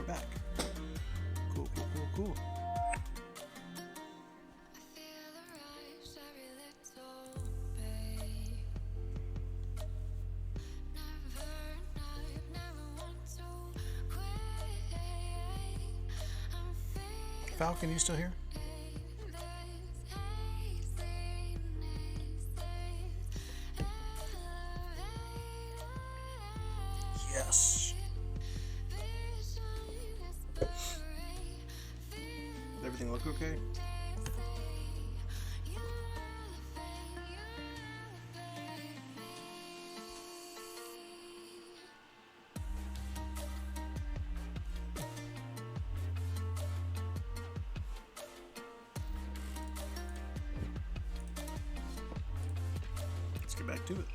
we're back. Cool, cool, cool, cool. Falcon, you still here? Yes. Does everything look okay? Let's get back to it.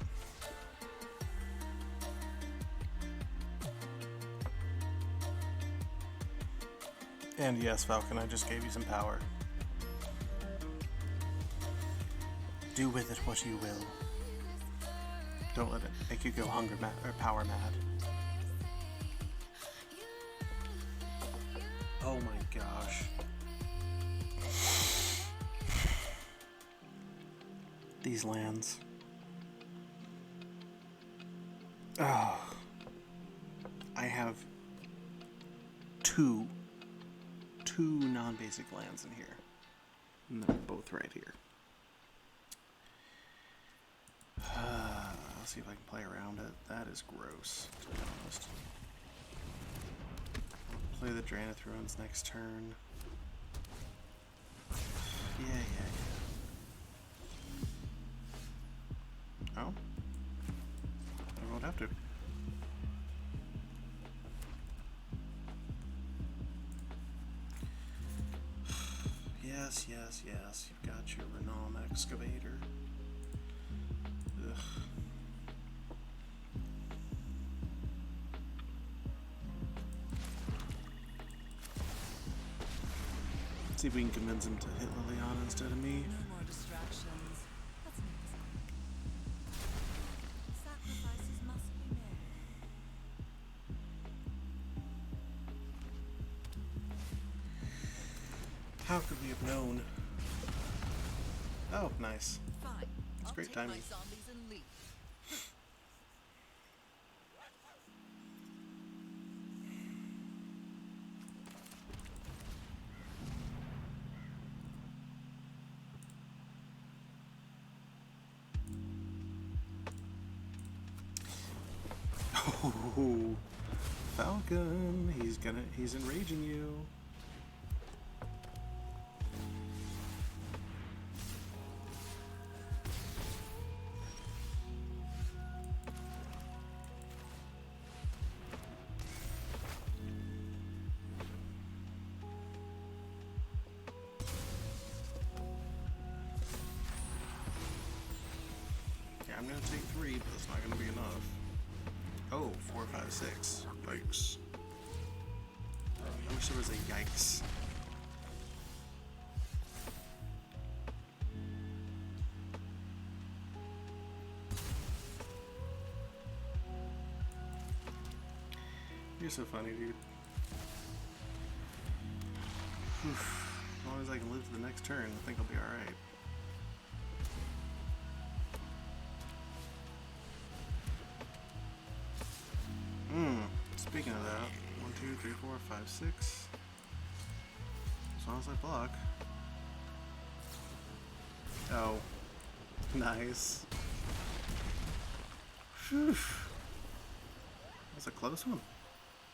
And yes, Falcon, I just gave you some power. Do with it what you will. Don't let it make you go hunger mad or power mad. Oh my gosh. These lands. Oh. I have two non-basic lands in here. And they're both right here. I'll see if I can play around it. That is gross, to be honest. Play the Drain of Thrones next turn. Yeah. Oh? I won't have to. Yes. You've got your Renown Excavator. Ugh. Let's see if we can convince him to hit Liliana instead of me. No more distractions. Let's make this happen. Sacrifices must be made. How could we have known? Oh, nice. Fine. That's great timing. My zombies and leave. Oh, Falcon, he's enraging you. Yeah, I'm gonna take 3, but it's not gonna be enough. Oh, 4, 5, 6. Yikes. I wish there was a yikes. You're so funny, dude. Oof. As long as I can live to the next turn, I think I'll be alright. Speaking of that, 1, 2, 3, 4, 5, 6. As long as I block. Oh. Nice. Whew. That's a close one.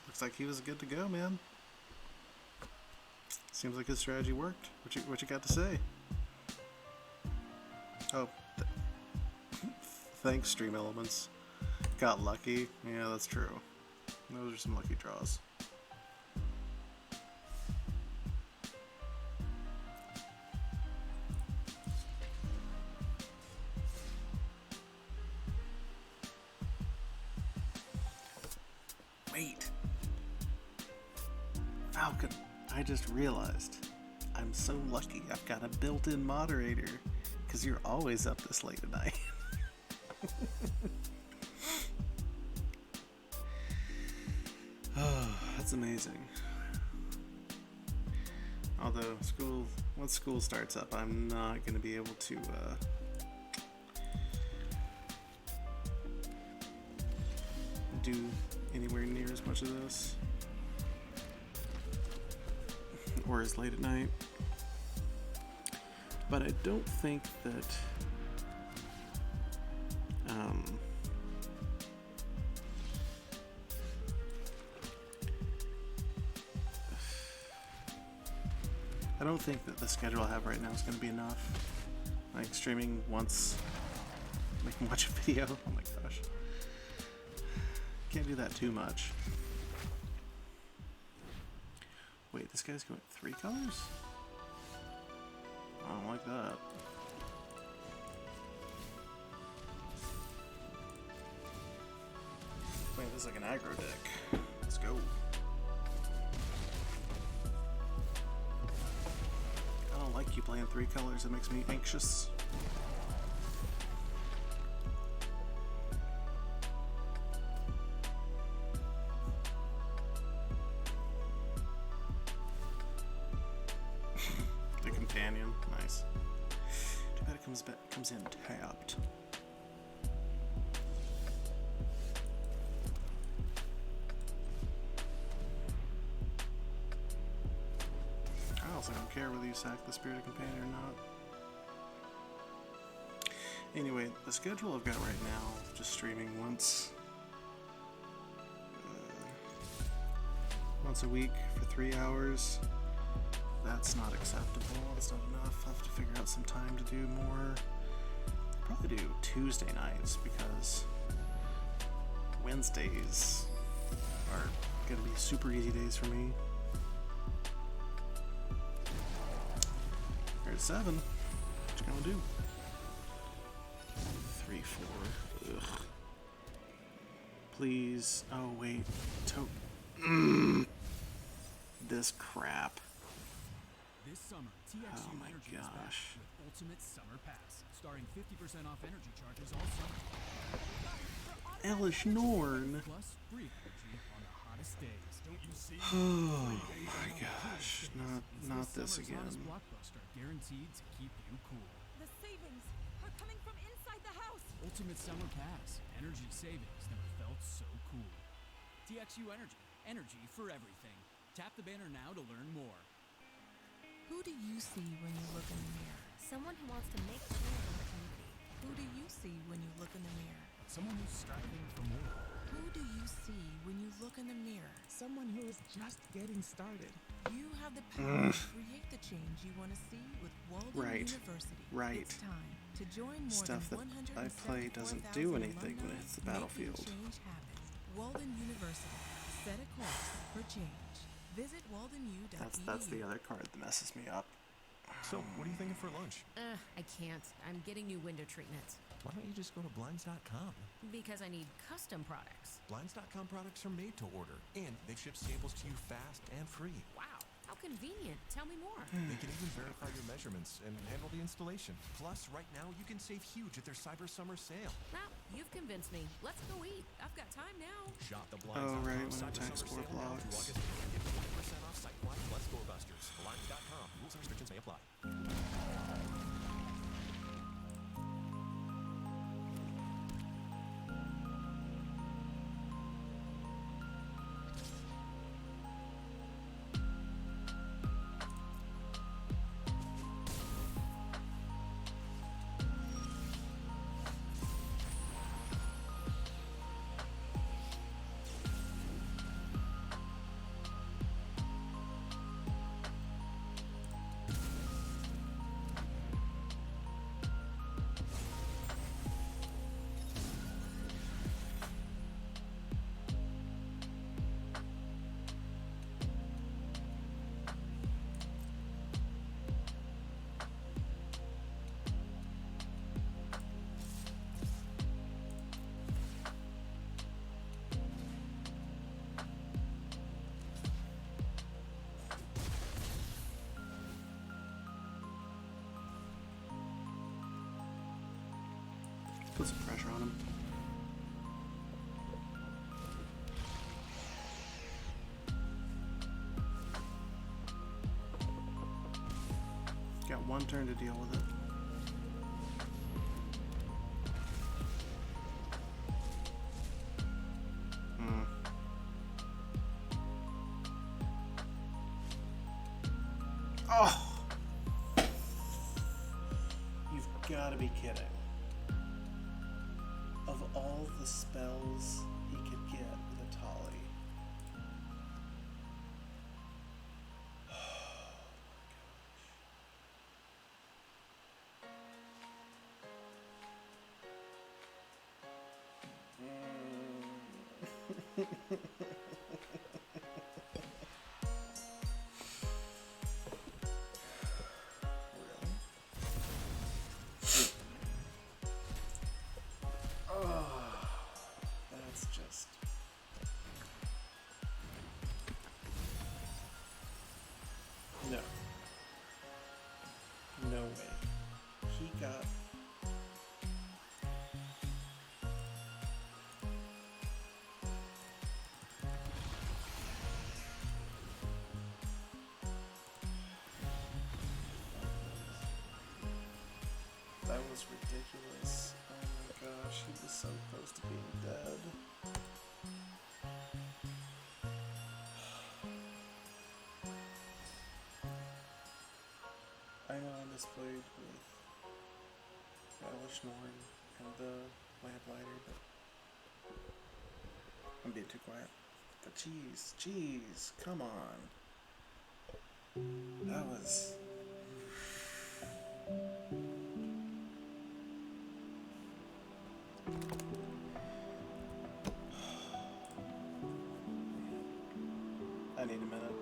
Looks like he was good to go, man. Seems like his strategy worked. What you got to say? Oh. Thanks, Stream Elements. Got lucky. Yeah, that's true. Those are some lucky draws. Wait. Falcon, I just realized I'm so lucky I've got a built-in moderator because you're always up this late at night. Oh, that's amazing. Although once school starts up, I'm not going to be able to do anywhere near as much of this, or as late at night. But I don't think that the schedule I have right now is going to be enough. Like streaming once, I can watch a video. Oh my gosh, can't do that too much. Wait, this guy's going 3 colors? I don't like that. Wait, this is like an aggro deck. Let's go. I don't like you playing 3 colors. It makes me anxious. The companion, nice. Too bad it comes in tapped. I also don't care whether you sack the Spirited Companion or not. Anyway, the schedule I've got right now, just streaming once a week for 3 hours. That's not acceptable. That's not enough. I'll have to figure out some time to do more. Probably do Tuesday nights because Wednesdays are gonna be super easy days for me. We're at 7. What you gonna do? 3, 4. Ugh. Please. Oh wait. This crap. This summer, TXU Oh my Energy is back gosh. with Ultimate Summer Pass, starting 50% off energy charges all summer. Elish Norn. Plus free energy on the hottest days. Don't you see? Oh my gosh. Not this summer's again. hottest blockbuster, guaranteed to keep you cool. The savings are coming from inside the house. Ultimate Summer Pass, energy savings never felt so cool. TXU Energy, energy for everything. Tap the banner now to learn more. Who do you see when you look in the mirror? Someone who wants to make change in the community. Who do you see when you look in the mirror? Someone who's striving for more. Who do you see when you look in the mirror? Someone who is just getting started. You have the power to create the change you want to see with Walden Right. University. Right. It's time to join more Stuff than that I play doesn't do 174,000 anything when it hits the alumni battlefield. making change happen. Walden University. Set a course for change. Visit waldenu.edu. That's the other card that messes me up. So, what are you thinking for lunch? I can't. I'm getting new window treatments. Why don't you just go to Blinds.com? Because I need custom products. Blinds.com products are made to order, and they ship samples to you fast and free. Wow, how convenient. Tell me more. They can even verify your measurements and handle the installation. Plus, right now, you can save huge at their Cyber Summer sale. Well, you've convinced me. Let's go eat. I've got time now. Shop the Oh, Blinds.com right, when Cyber I Summer explore sale now through blocks. August 8th. Get 20% off site-wide plus doorbusters. Blinds.com. Rules and restrictions may apply. Put some pressure on him. one turn to deal with it. Oh! You've got to be kidding. Of all the spells he could get with a Tali. That's just... No. No way. He got... That was ridiculous. Oh my gosh, he was so close to being dead. I know I misplayed with Elish Norn and the Lamplighter, but I'm being too quiet. But jeez, come on. That was... I need a minute.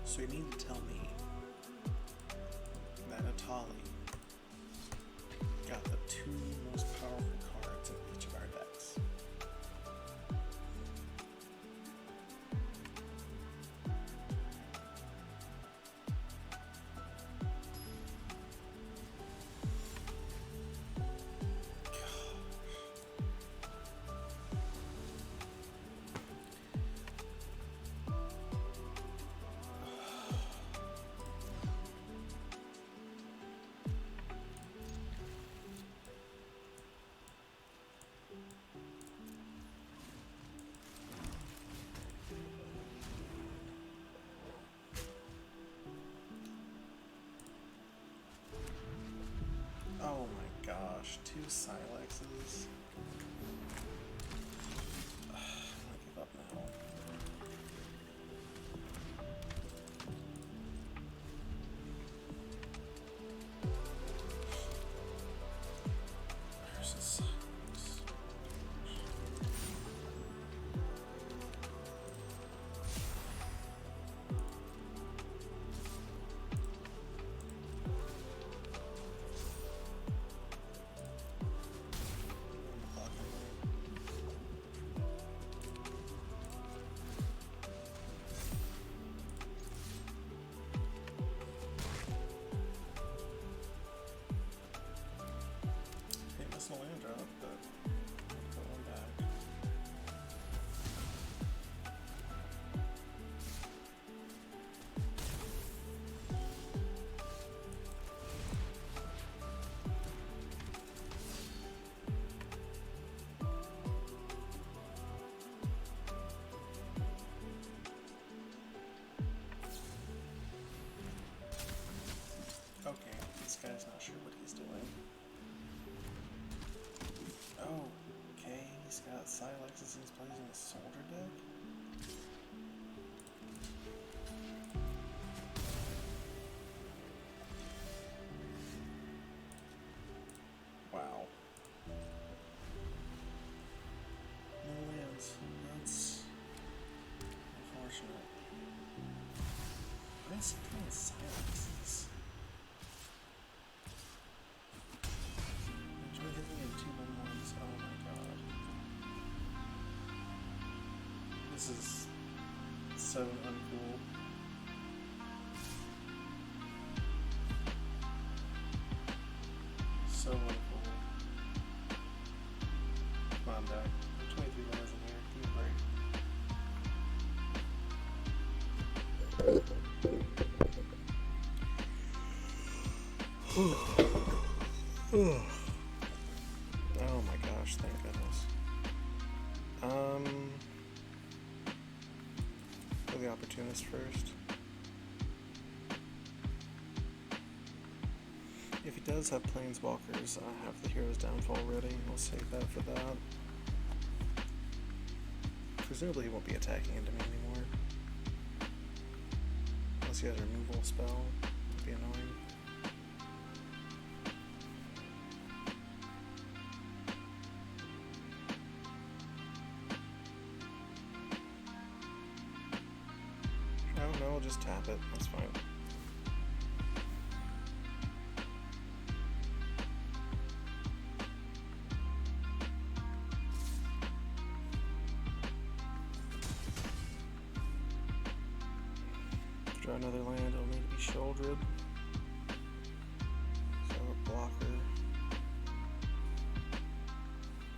So you mean to tell me that Atali got the two most powerful cards in each of our decks? Oh my gosh, two Silexes. I'm gonna give up now. Where's the Silex? It's a land drop, but put one back. Okay, this guy's not sure what he's doing. Oh, okay, he's got Silexes and he's playing in a soldier deck? Wow. No lands. That's... unfortunate. Why is he playing silences? Enjoy hitting in 2/1/1s. Oh my god. This is so uncool. So uncool. Come on, Doc. 23 minutes in here. Give me a break. Oh my gosh, thank goodness. For the opportunist first. If he does have planeswalkers, I have the Hero's Downfall ready. We'll save that for that. Presumably he won't be attacking into me anymore. Unless he has a removal spell. It'd be annoying. I don't know, I'll just tap it. That's fine. Draw another land, it'll need to be shouldered. So a blocker.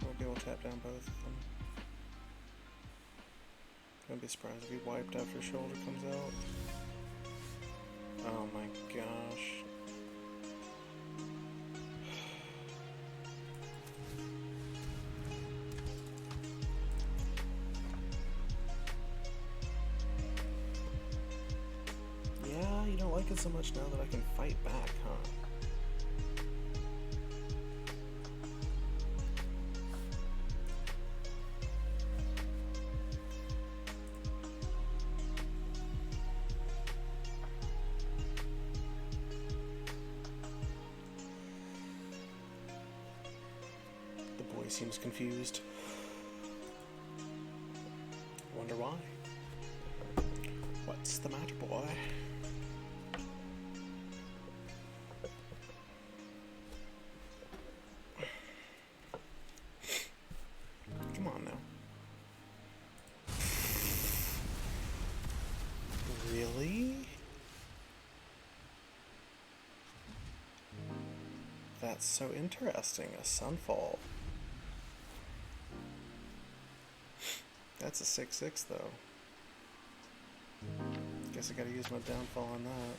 Won't be able to tap down both of them. Gonna be surprised if he wiped after shoulder comes out. Oh my gosh. Yeah, you don't like it so much now that I can fight back, huh? The boy seems confused. Wonder why? What's the matter, boy? Come on now. Really? That's so interesting. A sunfall. That's a 6/6 though. Guess I gotta use my downfall on that.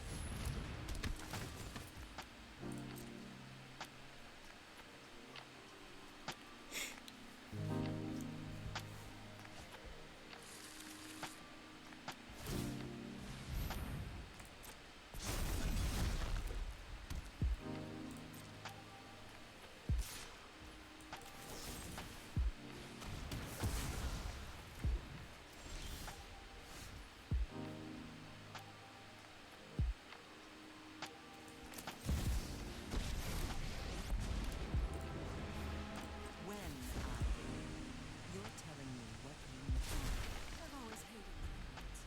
When you're telling me what you I've always hated planes.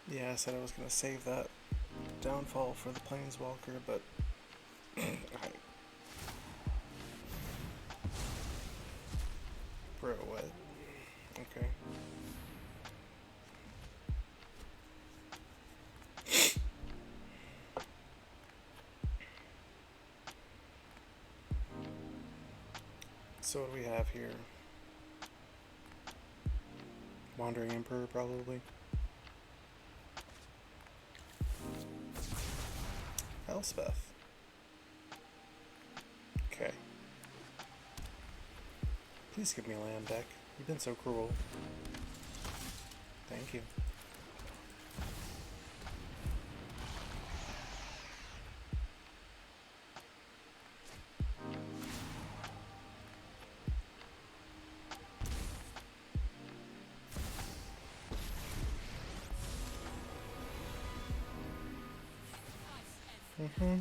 Yeah, I said I was gonna save that downfall for the planeswalker, but I... Bro, what? Okay. So what do we have here? Wandering Emperor, probably. Elspeth. Okay. Please give me a land deck. You've been so cruel. Thank you. Mm-hmm.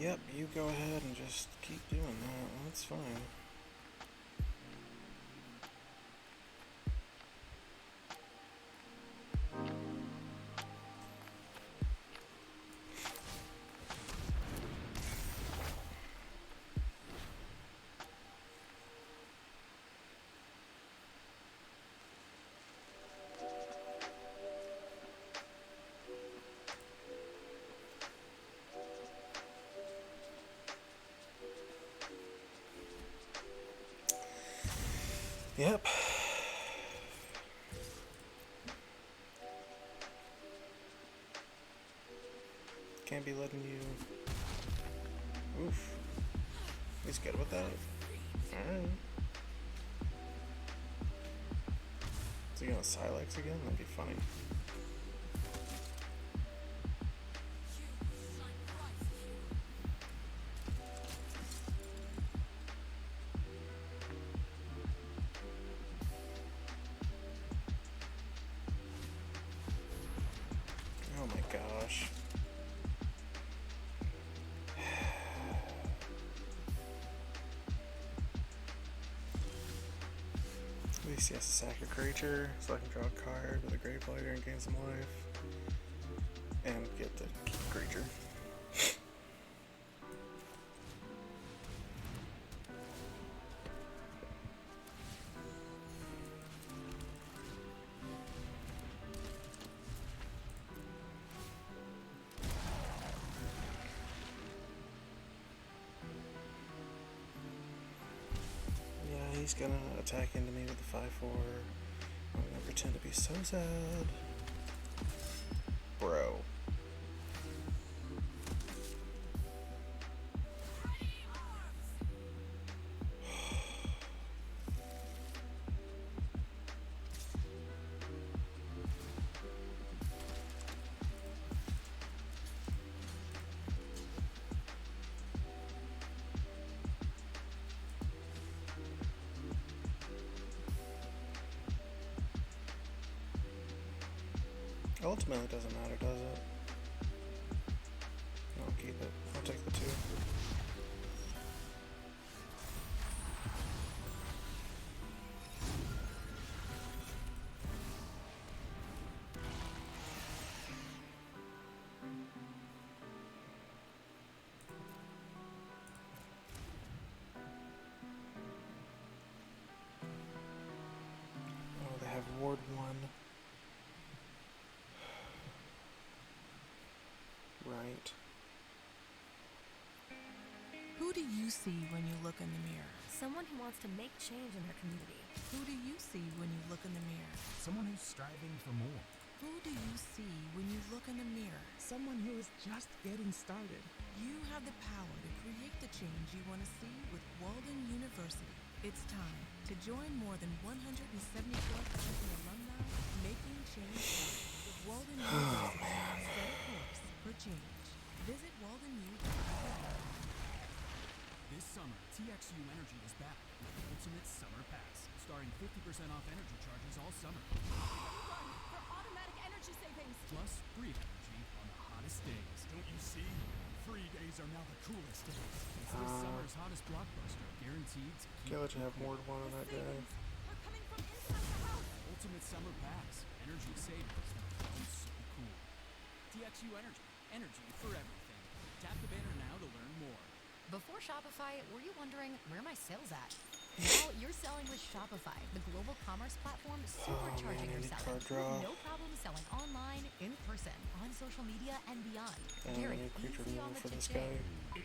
Yep, you go ahead and just keep doing that. That's fine. Yep. Can't be letting you... Oof. He's good with that. Alright. Is he gonna Silex again? That'd be funny. Oh my gosh. At least he has to sack a creature, so I can draw a card with a Grave Blighter and gain some life. And get the creature. He's gonna attack into me with the 5/4. I'm gonna pretend to be so sad. Bro. Ultimately, it doesn't matter, does it? I'll keep it. I'll take the 2. Oh, they have Ward 1. Right. Who do you see when you look in the mirror? Someone who wants to make change in their community. Who do you see when you look in the mirror? Someone who's striving for more. Who do you see when you look in the mirror? Someone who is just getting started. You have the power to create the change you want to see with Walden University. It's time to join more than 174,000 alumni making change happen. With Walden University, set a course for change. Visit WaldenU.com. This summer, TXU Energy is back with the Ultimate Summer Pass, starting 50% off energy charges all summer. For automatic energy savings. Plus free energy on the hottest days. Don't you see? Free days are now the coolest days. It's this summer's hottest blockbuster, guaranteed to keep Can't let you have Ward 1 on that guy. Are coming from inside the house. Ultimate Summer Pass, energy savings that sounds so cool. TXU Energy, energy for everything. Tap the banner now to learn more. Before Shopify, were you wondering where my sales at? Now you're selling with Shopify, the global commerce platform supercharging man, I your need selling. card draw. No problem selling online, in person, on social media, and beyond. And I Very need creature easy on removal the for this cha-ching. guy.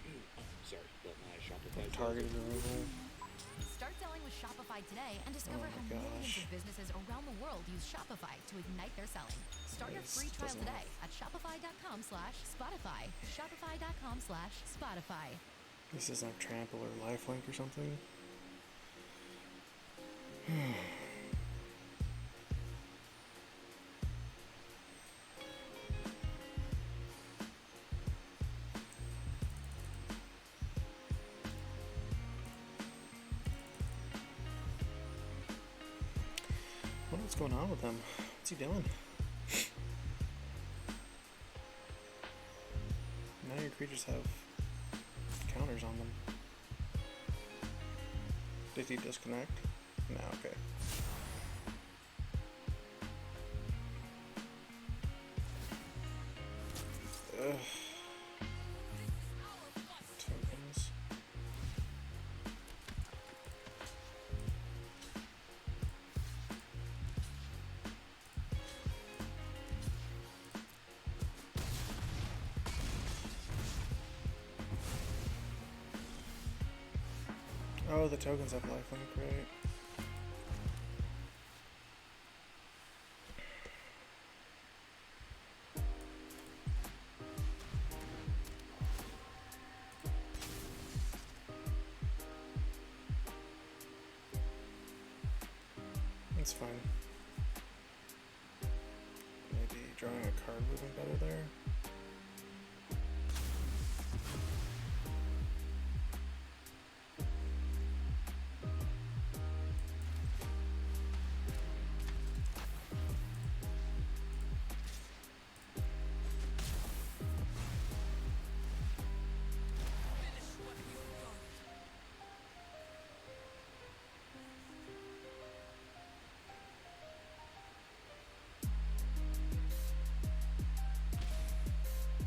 Sorry, but my Shopify Targeted removal. Start selling with Shopify today and discover Oh my how millions gosh. of businesses around the world use Shopify to ignite their selling. Start your This free trial doesn't today at shopify.com/Spotify. Shopify.com/Spotify. This is like Trample or Lifelink or something. What's going on with him? What's he doing? Now your creatures have counters on them. Did he disconnect? No, okay. Ugh. Tokens. Oh, the tokens have lifelink, right? That's fine. Maybe drawing a card would have been better there.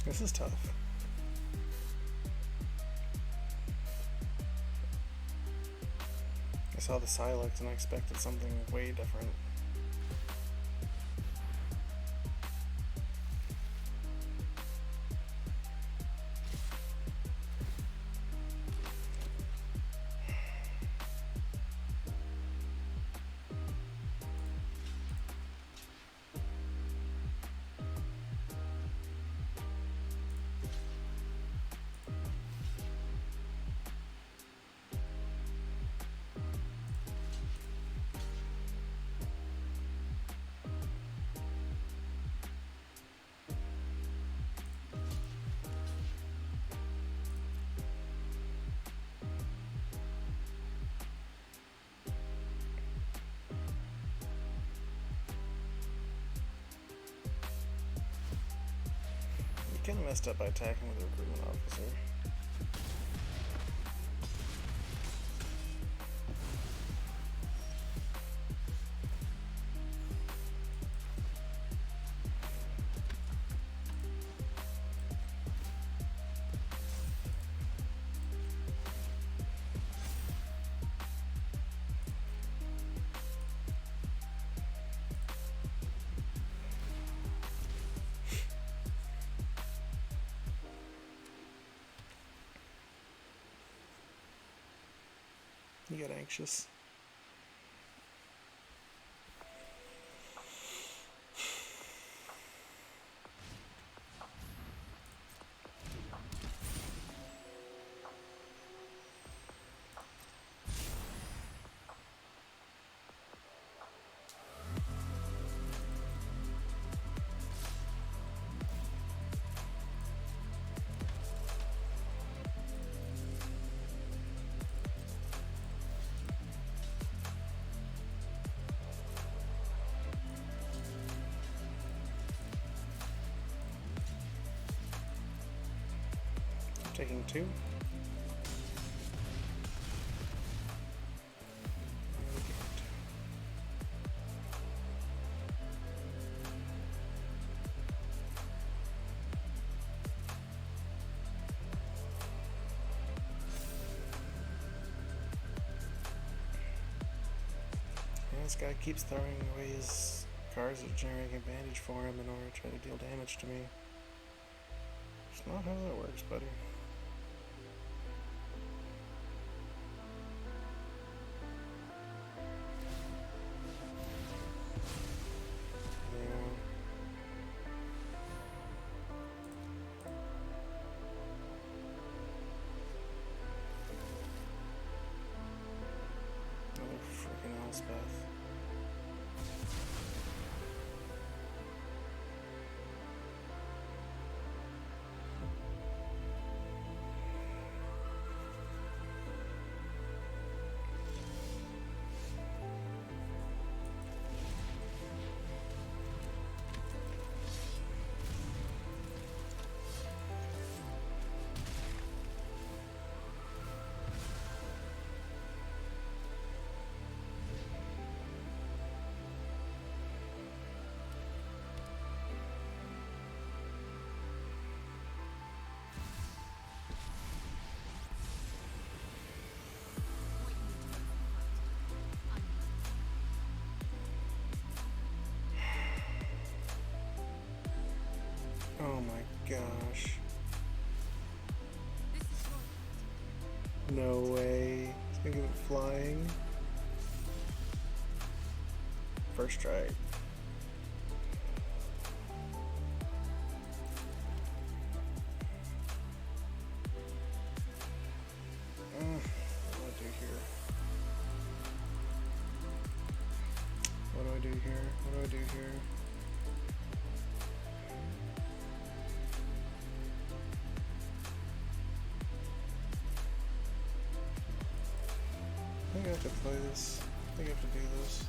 This is tough. I saw the Silex and I expected something way different. You kind of messed up by attacking with a recruitment officer. You get anxious. Taking 2. This guy keeps throwing away his cards that generate advantage for him in order to try to deal damage to me. It's not how that works, buddy. Another freaking Elspeth. No way. He's gonna give it flying. First strike. What do I do here? What do I do here? I think I have to play this. I think I have to do this.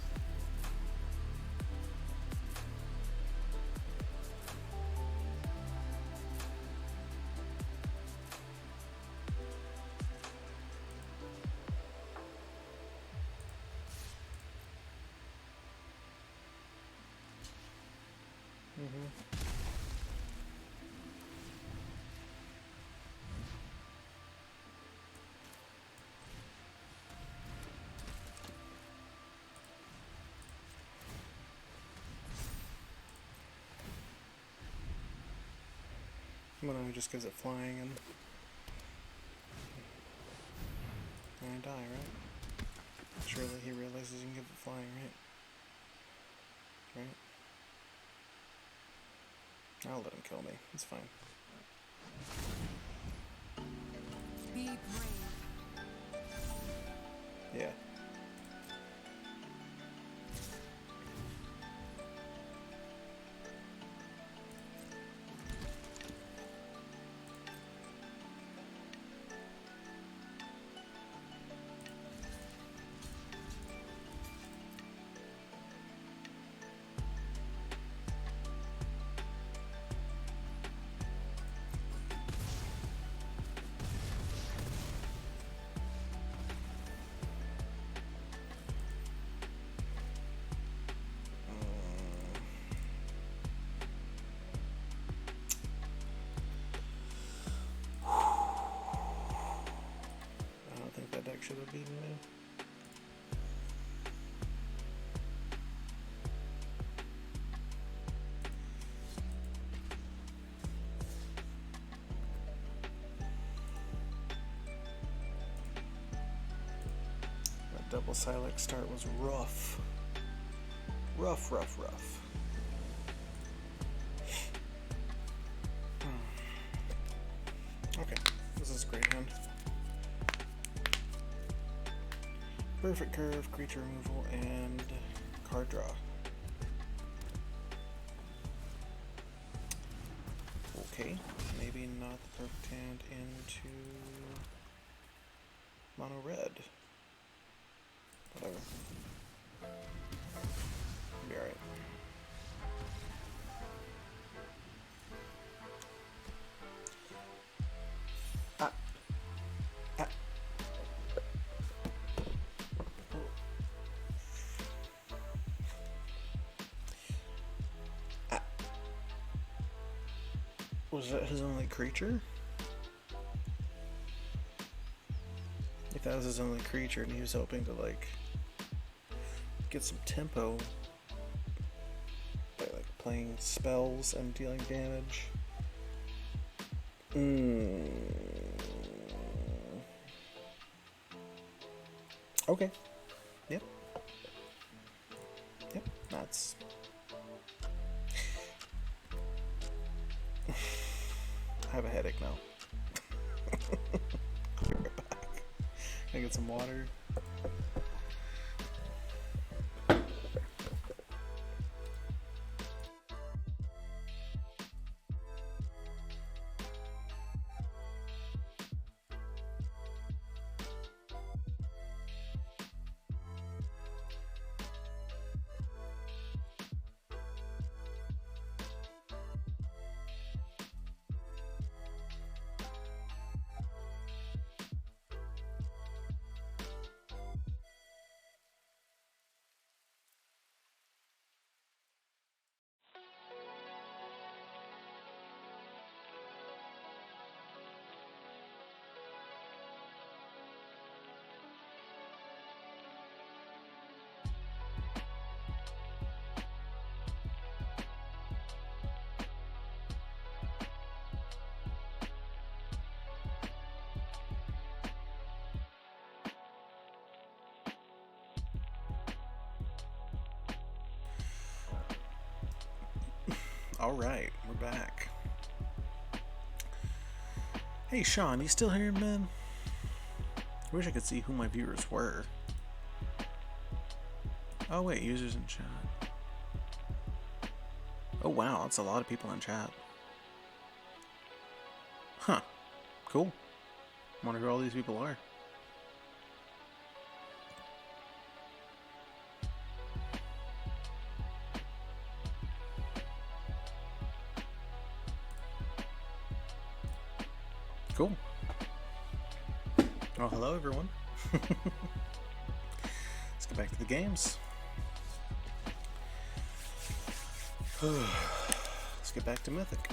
Well, no, he just gives it flying and I die, right? Surely he realizes you can give it flying, right? Right? I'll let him kill me. It's fine. Be brave. Yeah. I don't think that deck should have beaten me. That double Silex start was rough. Rough. Okay, this is a great hand. Perfect curve, creature removal, and card draw. Okay, maybe not the perfect hand into mono red. Whatever. Be alright. Was that his only creature? If that was his only creature and he was hoping to like get some tempo by like playing spells and dealing damage. Okay. Yep. That's I have a headache now. I'll be right back. Can I get some water? Alright, we're back. Hey Sean, you still here, man? I wish I could see who my viewers were. Oh wait, users in chat. Oh wow, that's a lot of people in chat. Huh. Cool. Wonder who all these people are. Cool. Well, hello everyone. Let's get back to the games. Let's get back to Mythic.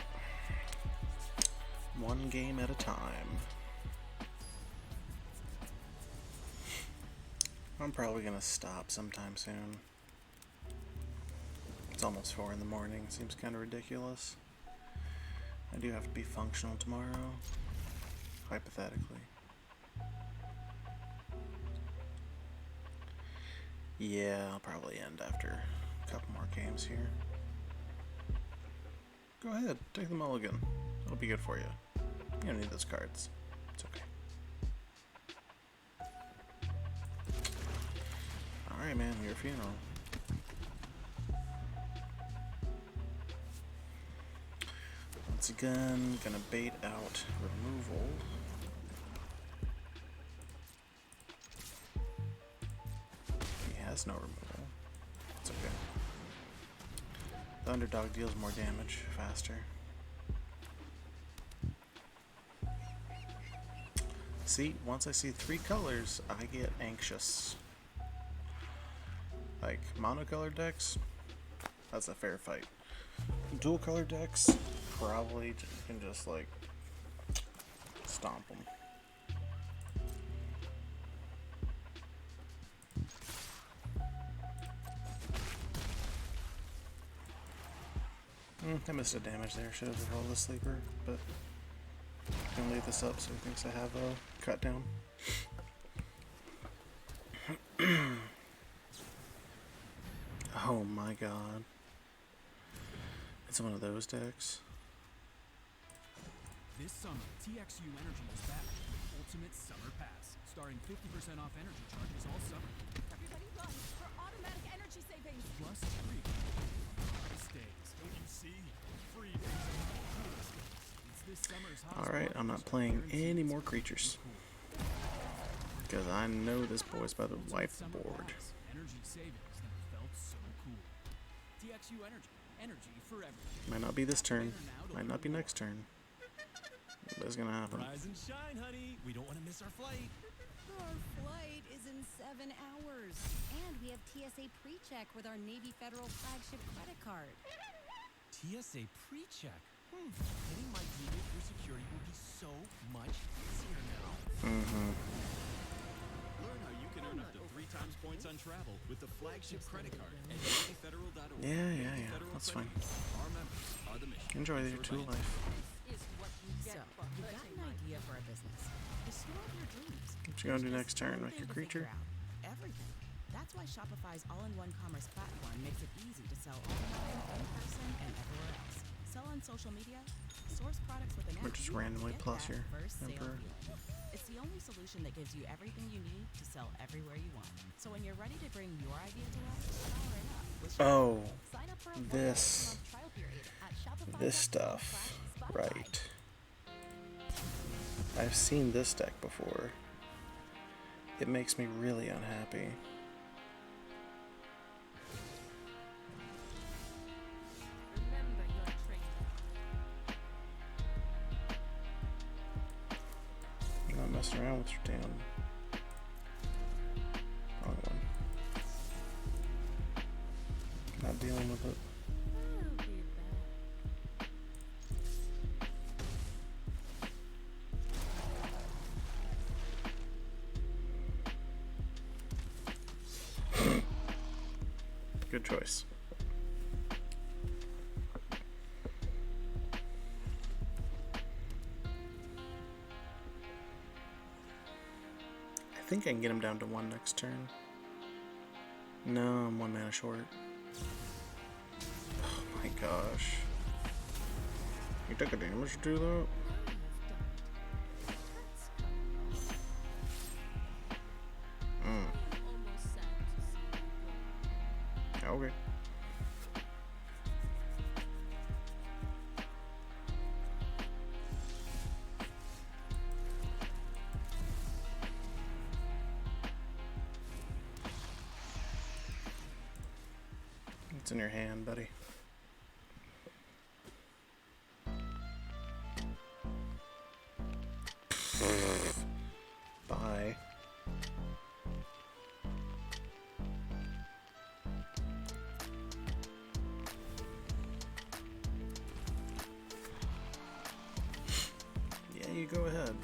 One game at a time. I'm probably gonna stop sometime soon. It's almost 4 in the morning. Seems kind of ridiculous. I do have to be functional tomorrow. Hypothetically. Yeah, I'll probably end after a couple more games here. Go ahead, take the mulligan. It'll be good for you. You don't need those cards. It's okay. Alright, man, your funeral. Once again, gonna bait out removal. He has no removal. It's okay. The underdog deals more damage faster. See, once I see 3 colors, I get anxious. Like, monocolor decks, that's a fair fight. Dual color decks, probably can just, like, stomp them. I missed a damage there. Should have rolled the sleeper, but I'm gonna leave this up so he thinks I have a cut down. Oh my god. It's one of those decks. This summer, TXU Energy is back with Ultimate Summer Pass, starting 50% off energy charges all summer. Everybody run for automatic energy savings. Plus free price days. Don't you see? Free days. It's this summer's hottest Alright, I'm not playing any more creatures. Because I know this boy's about to wipe the board. Energy savings never felt so cool. TXU Energy. Energy for everything. Might not be this turn. Might not be next turn. But it's gonna happen. Rise and shine, honey. We don't want to miss our flight. Our flight is in 7 hours. And we have TSA pre-check with our Navy Federal flagship credit card. TSA pre-check. Getting my data through security will be so much easier now. Learn how you can earn up to 3 times points on travel with the flagship credit card at NavyFederal.org. Yeah. That's fine. Our members are the mission. Enjoy your true life. So, you got an idea for a business. The store of your dreams. What you gonna do next turn? One Make thing your to creature? figure out. Everything. That's why Shopify's all-in-one commerce platform makes it easy to sell online, in person, and everywhere else. Sell on social media, source products with an Or app, just randomly get plus that your first sale Emperor. feeling. It's the only solution that gives you everything you need to sell everywhere you want. So when you're ready to bring your idea to life, power it up with Oh, Sign up for a this. 1-month trial period at Shopify. This stuff. Right. I've seen this deck before. It makes me really unhappy. Remember your training. I'm not messing around with your damn. Wrong one. Not dealing with it. I'll be back. Good choice. I think I can get him down to 1 next turn. No, I'm 1 mana short. Oh my gosh. You took a damage to do that? Okay. It's in your hand, buddy. Bye. Yeah, you go ahead.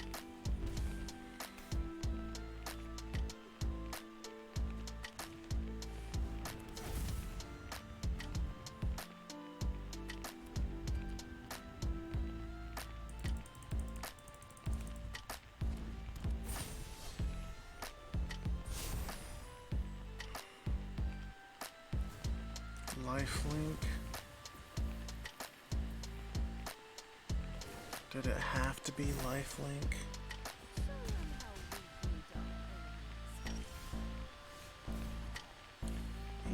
Lifelink. Did it have to be lifelink?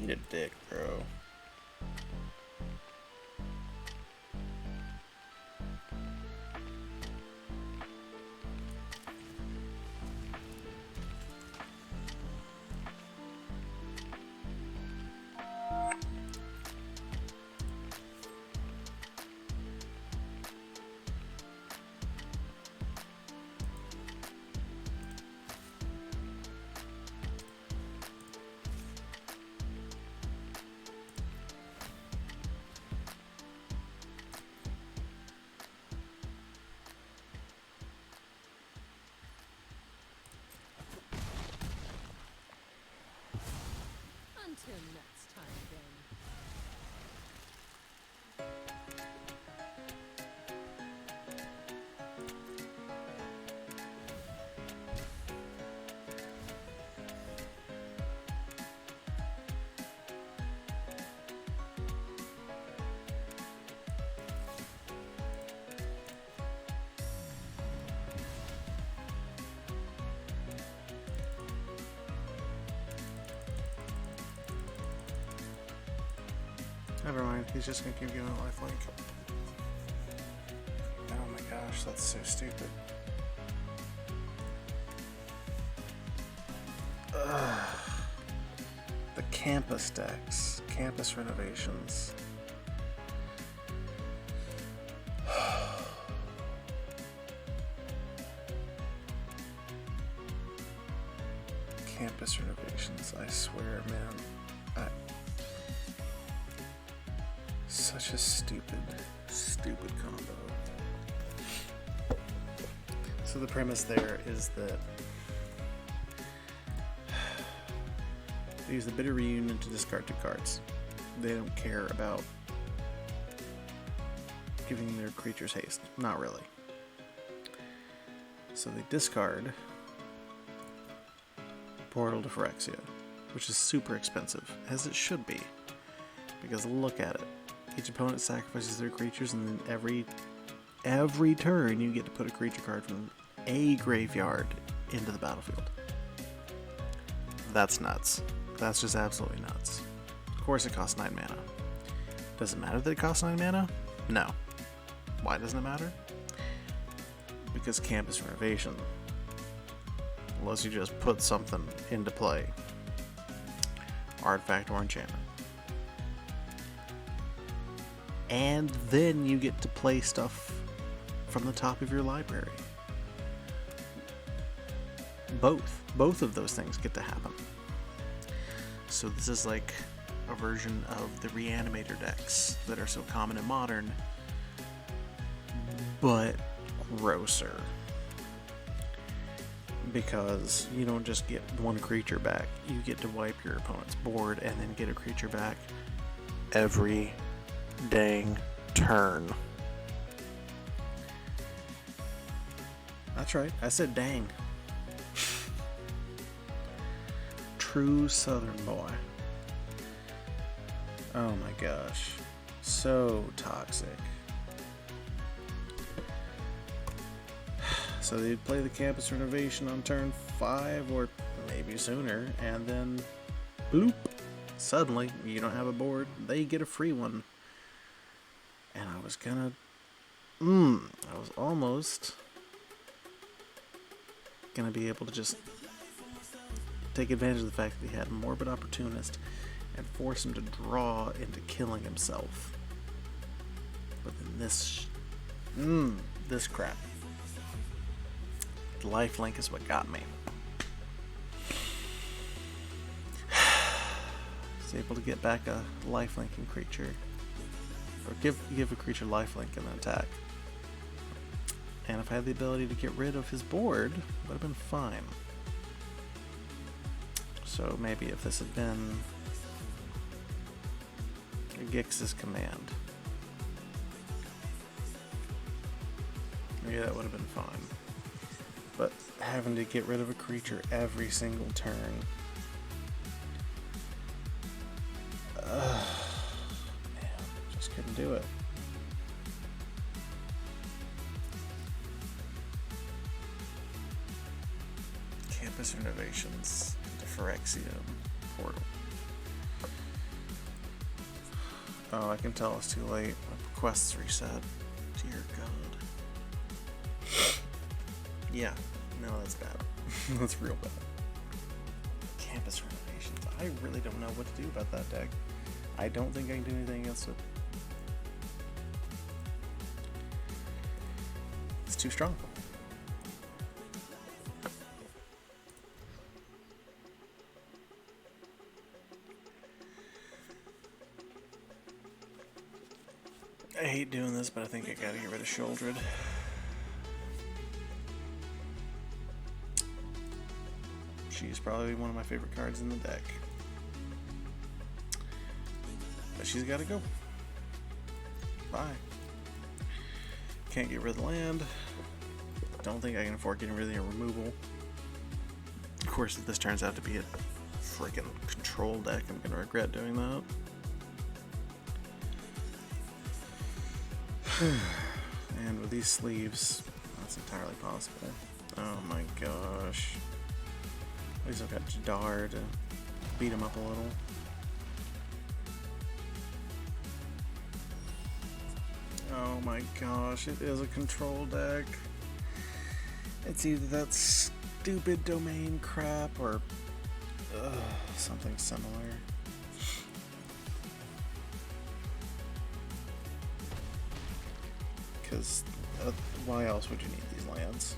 Eat a dick, bro. Until next time, then. Never mind, he's just gonna keep giving it lifelink. Oh my gosh, that's so stupid. Ugh. The campus decks, campus renovations. Campus renovations, I swear, man. Such a stupid combo. So the premise there is that they use the Bitter Reunion to discard 2 cards. They don't care about giving their creatures haste. Not really. So they discard Portal to Phyrexia, which is super expensive, as it should be. Because look at it. Each opponent sacrifices their creatures, and then every turn you get to put a creature card from a graveyard into the battlefield. That's nuts. That's just absolutely nuts. Of course it costs 9 mana. Does it matter that it costs 9 mana? No. Why doesn't it matter? Because Campus Renovation lets you just put something into play. Artifact or enchantment. And then you get to play stuff from the top of your library. Both of those things get to happen. So this is like a version of the Reanimator decks that are so common in Modern, but grosser. Because you don't just get one creature back, you get to wipe your opponent's board and then get a creature back every dang turn. That's right, I said dang. True Southern boy. Oh my gosh. So toxic. So they'd play the campus renovation on turn 5 or maybe sooner, and then bloop, suddenly you don't have a board, they get a free one. And I was gonna, I was almost gonna be able to just take advantage of the fact that he had a Morbid Opportunist and force him to draw into killing himself. But then this crap. The lifelink is what got me. He's able to get back a lifelinking creature, or give a creature lifelink and then attack. And if I had the ability to get rid of his board, it would have been fine. So maybe if this had been Gix's command, maybe that would have been fine. But having to get rid of a creature every single turn, man, just couldn't do it. Campus renovations, the Phyrexian portal. Oh, I can tell it's too late. My quest's reset. Dear God. Yeah, no, that's bad. That's real bad. Campus renovations. I really don't know what to do about that deck. I don't think I can do anything against it. It's too strong. I hate doing this, but I think I gotta get rid of Sholdred. She's probably one of my favorite cards in the deck. But she's gotta go. Bye. Can't get rid of the land. Don't think I can afford getting rid of the removal. Of course, if this turns out to be a freaking control deck, I'm gonna regret doing that. And with these sleeves, that's entirely possible. Oh my gosh. At least I've got Jadar to beat him up a little. Oh my gosh, it is a control deck. It's either that stupid domain crap or something similar. Because why else would you need these lands?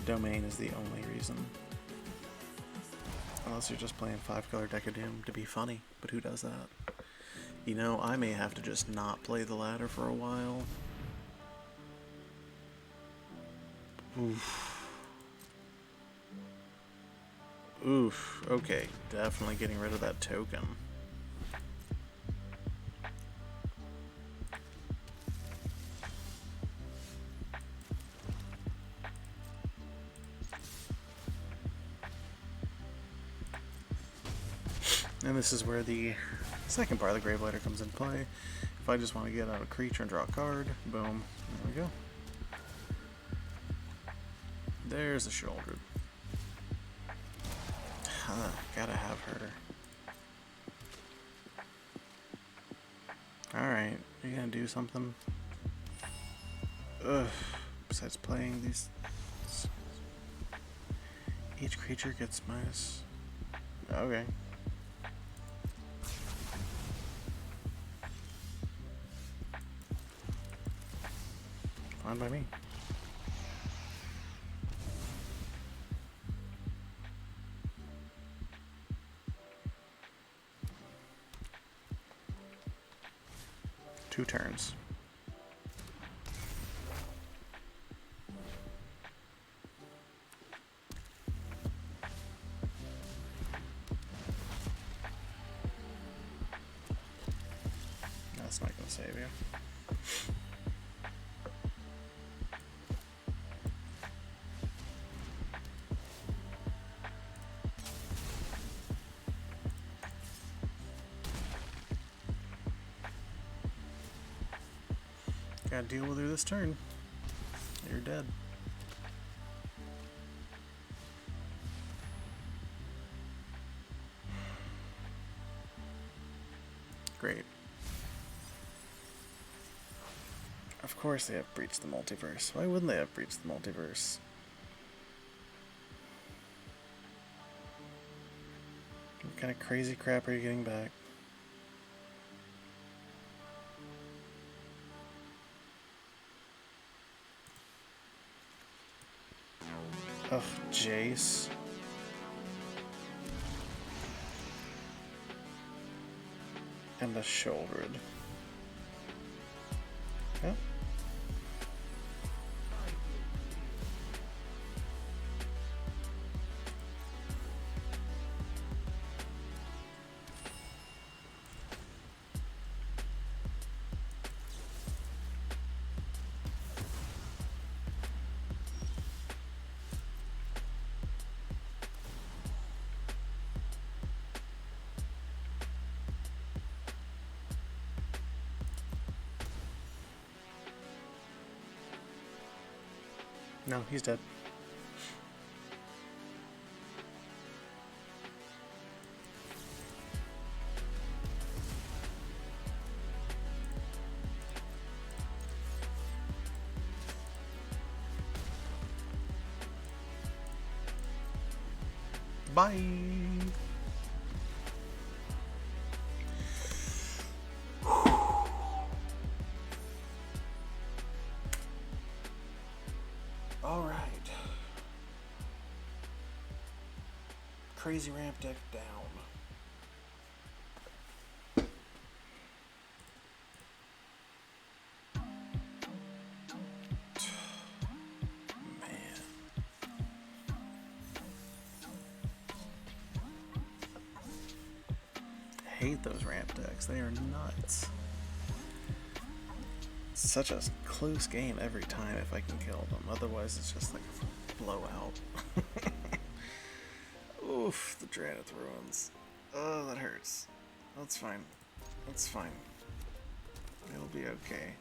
Domain is the only reason. Unless you're just playing 5-color Deck of Doom to be funny, but who does that? You know, I may have to just not play the ladder for a while. Oof. Oof. Okay, definitely getting rid of that token. And this is where the second part of the Gravelighter comes into play. If I just want to get out a creature and draw a card, boom, there we go. There's the Shoulder. Huh, gotta have her. Alright, are you gonna do something? Ugh, besides playing these... Each creature gets minus... Okay. Fine by me. Two turns. That's not gonna save you. Gotta deal with her this turn. You're dead. Great. Of course they have breached the multiverse. Why wouldn't they have breached the multiverse? What kind of crazy crap are you getting back? Ugh, Jace. And the shouldered. Okay. No, he's dead. Bye. All right. Crazy ramp deck down. Man. I hate those ramp decks. They are nuts. Such a close game every time if I can kill them. Otherwise, it's just like a blowout. Oof, the Dranith Ruins. Oh, that hurts. That's fine. That's fine. It'll be okay.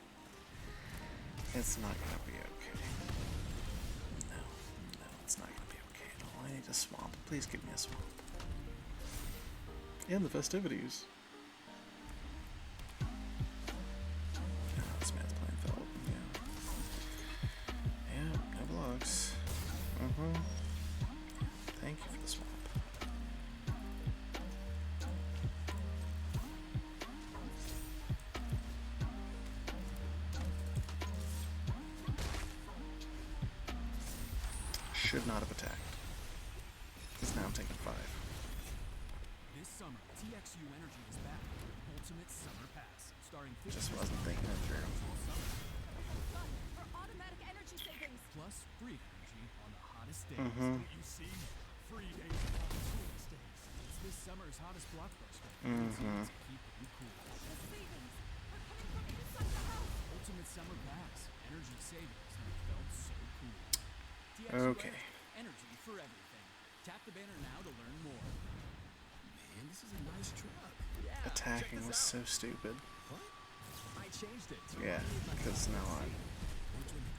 It's not gonna be okay. No, it's not gonna be okay at all. I need a swamp. Please give me a swamp. And the festivities. This man's playing Felt. Yeah. Yeah, no blocks. Thank you for the swamp. Should not have attacked. Because now I'm taking 5. This summer, TXU Energy is back. Ultimate Summer Pass, starring Just wasn't thinking it through. For automatic energy savings. plus free energy on the hottest days. You see? Free days on the coolest days. It's this summer's hottest blockbuster. Mhm. Keep you cool. The savings are coming from inside the house. Ultimate Summer Pass, energy savings that felt so cool. TXU Okay. Energy for everything. Tap the banner now to learn more. Man, this is a nice truck. Attacking was so stupid. What? I changed it. Yeah, because now I'm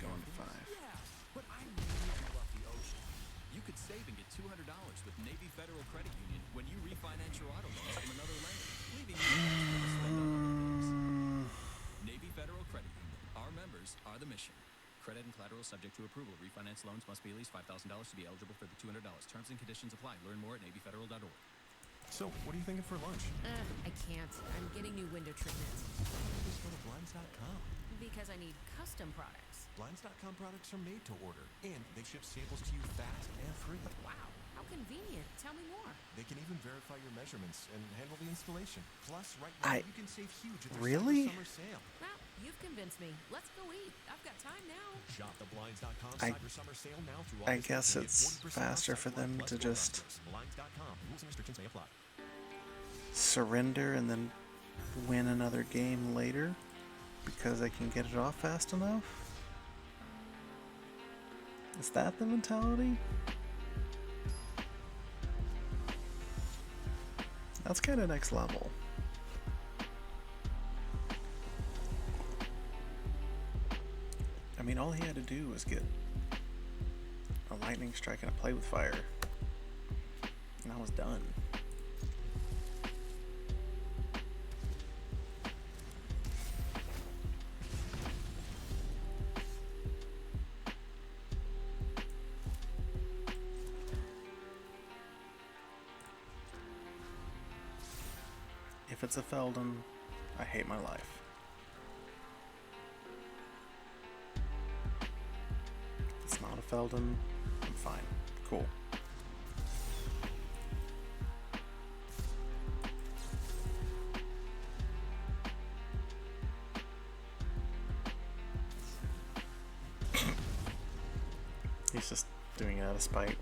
going to 5. Yeah, but I really love the ocean. You could save and get $200 with Navy Federal Credit Union when you refinance your auto loans from another lender, leaving you extra to spend on other things. Navy Federal Credit Union. Our members are the mission. Credit and collateral subject to approval. Refinance loans must be at least $5,000 to be eligible for the $200. Terms and conditions apply. Learn more at NavyFederal.org. So, what are you thinking for lunch? I can't. I'm getting new window treatment. Just go to Blinds.com. Because I need custom products. Blinds.com products are made to order, and they ship samples to you fast and free. Wow, how convenient. Tell me more. They can even verify your measurements and handle the installation. Plus, right now, you can save huge at their Really? summer sale. Well, you've convinced me. Let's go eat. I've got time now. Shop the Blinds.com I- Cyber Summer Sale now through I August guess 15th. it's 40% off faster for site-wide them plus to store just offers. Blinds.com. Rules and restrictions may apply. surrender and then win another game later because I can get it off fast enough? Is that the mentality? That's kind of next level. I mean, all he had to do was get a lightning strike and a play with fire, and I was done. If it's a Feldon, I hate my life. If it's not a Feldon, I'm fine. Cool. He's just doing it out of spite.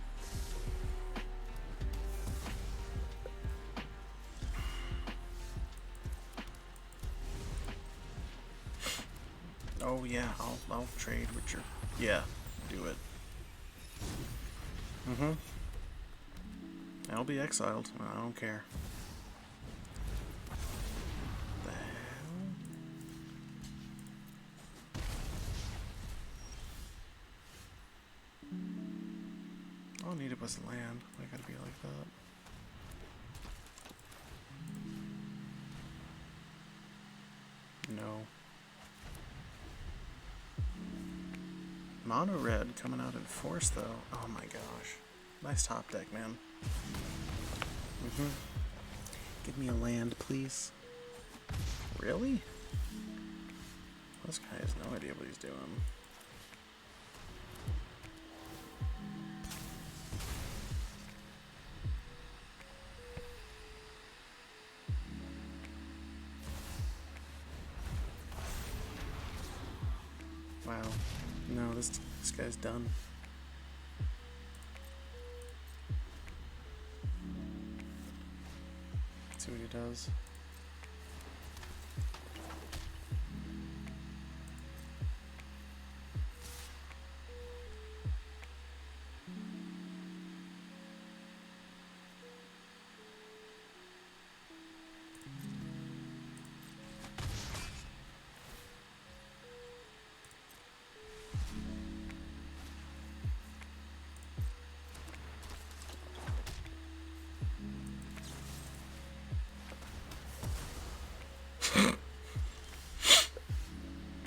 Oh yeah, I'll trade with your... Yeah, do it. Mm-hmm. I'll be exiled. I don't care. The hell? All I needed was land. I gotta be like that. No. Mono red coming out in force though. Oh my gosh. Nice top deck, man. Give me a land, please. Really? This guy has no idea what he's doing. Wow. No, this guy's done. Let's see what he does.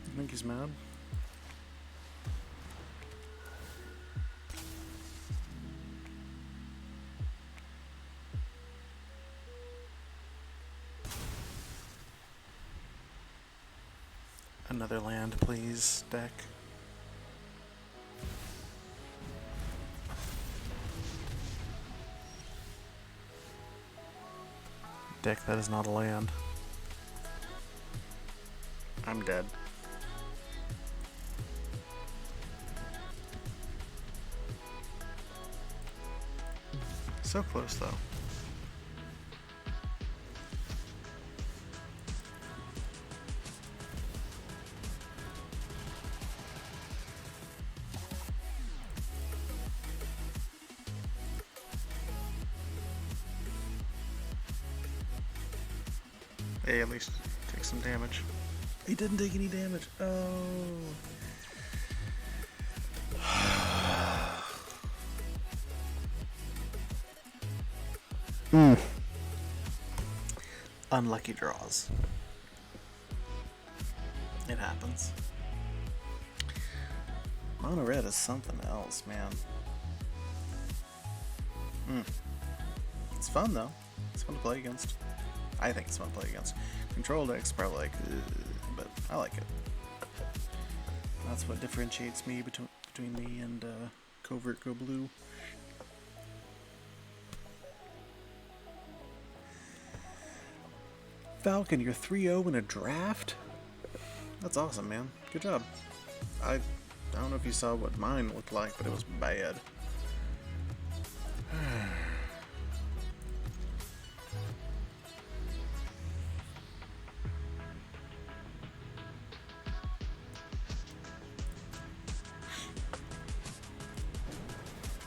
I think he's mad. Another land, please, deck. Deck, that is not a land. I'm dead. So close, though. Hey, at least take some damage. He didn't take any damage. Oh. Unlucky draws. It happens. Mono red is something else, man. It's fun though. It's fun to play against. I think it's fun to play against. Control decks probably like, but I like it. That's what differentiates me between me and Covert Go Blue. Falcon, you're 3-0 in a draft? That's awesome, man. Good job. I don't know if you saw what mine looked like, but it was bad.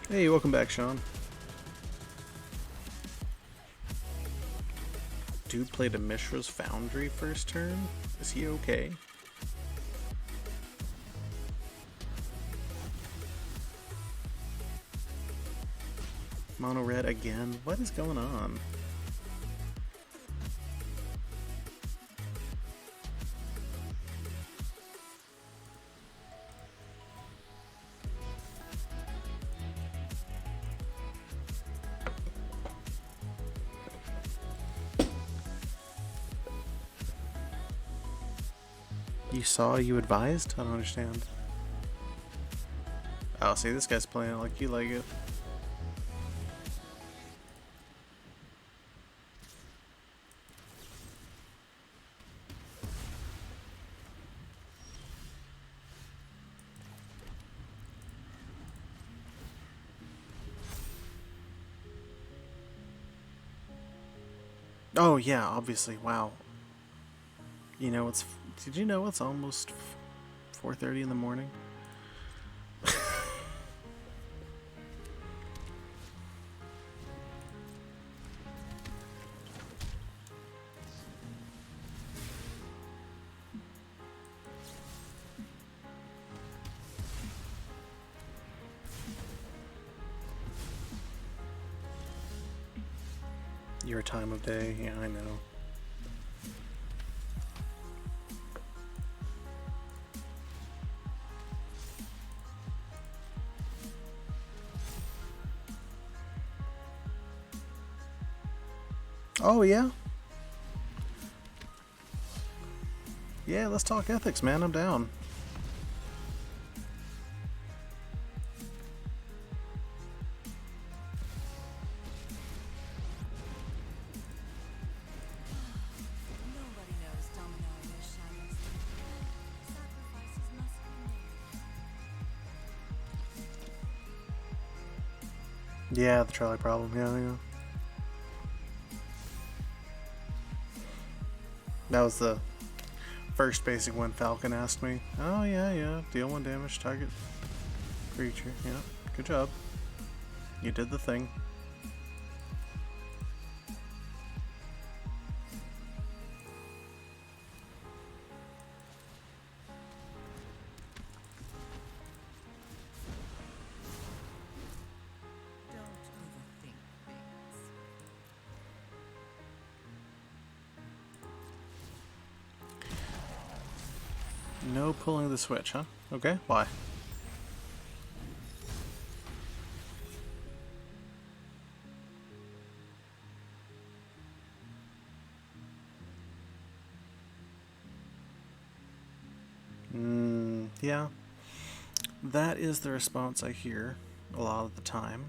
Hey, welcome back, Sean. Dude played a Mishra's Foundry first turn? Is he okay? Mono red again? What is going on? You saw, you advised? I don't understand. Oh, see, this guy's playing it like you like it. Oh, yeah, obviously. Wow. You know, did you know it's almost 4:30 in the morning? Your time of day, yeah, I know. Oh, yeah? Yeah, let's talk ethics, man. I'm down. Nobody knows Domino and his shadows. Sacrifices must be made. Yeah, the trolley problem. Yeah, yeah. That was the first basic one Falcon asked me. Oh, yeah, yeah. Deal 1 damage, target creature. Yeah, good job. You did the thing. Don't overthink things. No pulling the switch, huh? Okay, why? Yeah. That is the response I hear a lot of the time.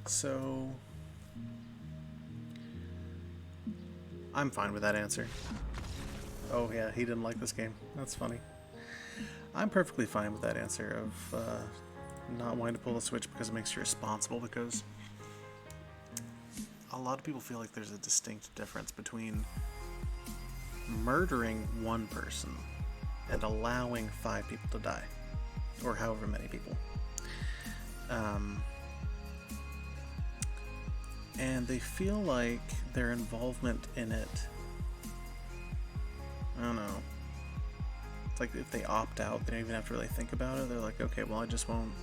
So I'm fine with that answer. Oh yeah, he didn't like this game. That's funny. I'm perfectly fine with that answer of not wanting to pull the switch because it makes you responsible, because a lot of people feel like there's a distinct difference between murdering one person and allowing 5 people to die, or however many people. And they feel like their involvement in it, I don't know, it's like if they opt out, they don't even have to really think about it. They're like, okay, well, I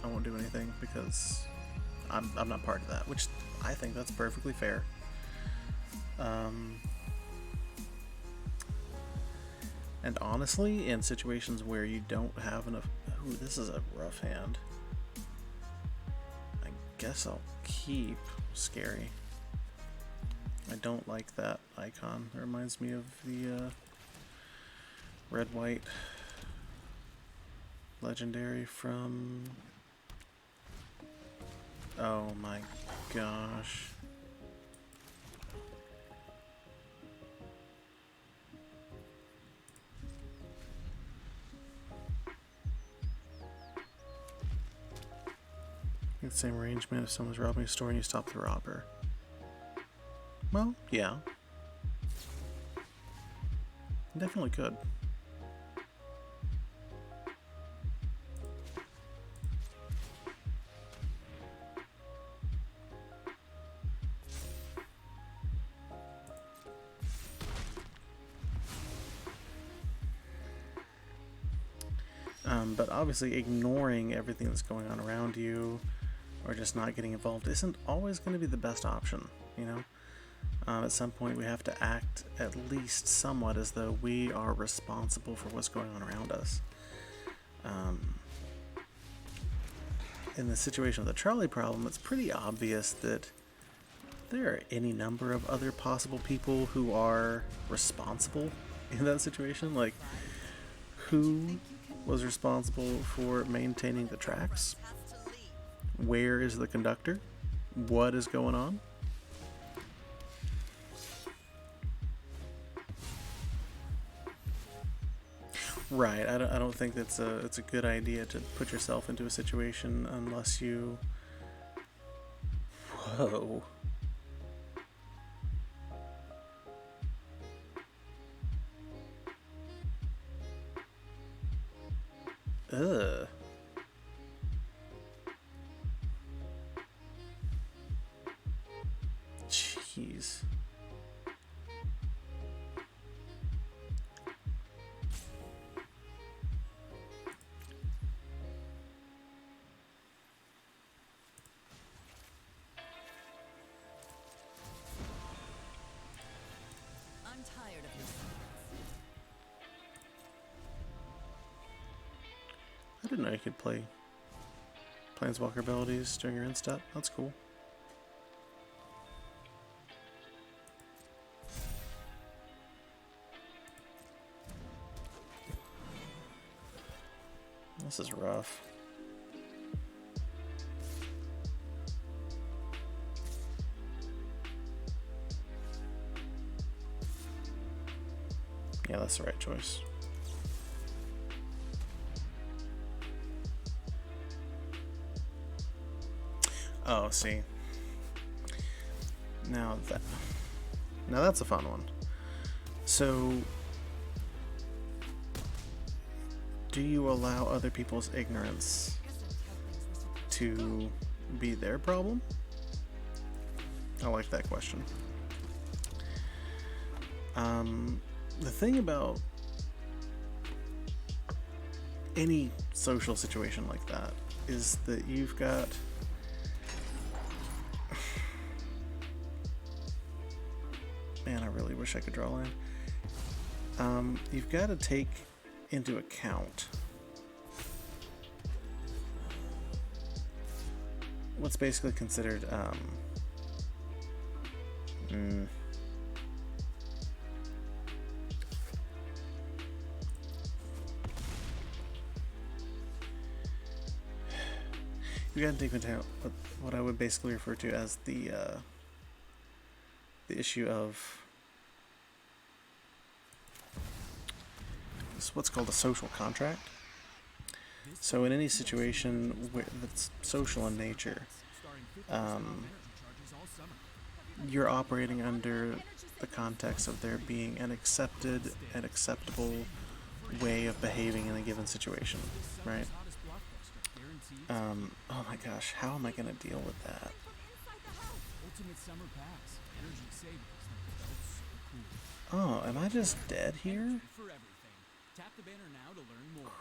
won't do anything because I'm not part of that, which I think that's perfectly fair. And honestly, in situations where you don't have enough... Ooh, this is a rough hand. I guess I'll keep Scary. I don't like that icon. It reminds me of the red-white legendary from... Oh my gosh. The same arrangement if someone's robbing a store and you stop the robber. Well, yeah. Definitely could. But obviously ignoring everything that's going on around you, or just not getting involved, isn't always going to be the best option, you know? At some point we have to act at least somewhat as though we are responsible for what's going on around us. In the situation of the trolley problem, it's pretty obvious that there are any number of other possible people who are responsible in that situation? Like, who was responsible for maintaining the tracks? Where is the conductor? What is going on? Right. I don't think it's a good idea to put yourself into a situation unless you. Whoa. Ugh. Jeez. I'm tired of your I didn't know you could play Planeswalker abilities during your end step. That's cool. This is rough. Yeah, that's the right choice. Oh, see. Now that's a fun one. So, do you allow other people's ignorance to be their problem? I like that question. The thing about any social situation like that is that you've got man, I really wish I could draw land. You've got to take into account what's basically considered you got to take into account what I would basically refer to as the issue of what's called a social contract. So in any situation that's social in nature, you're operating under the context of there being an accepted and acceptable way of behaving in a given situation, right? Oh my gosh, how am I going to deal with that? Ultimate Summer Pass. Energy savings that felt so cool. Oh, am I just dead here? For everything. Tap the banner now to learn more.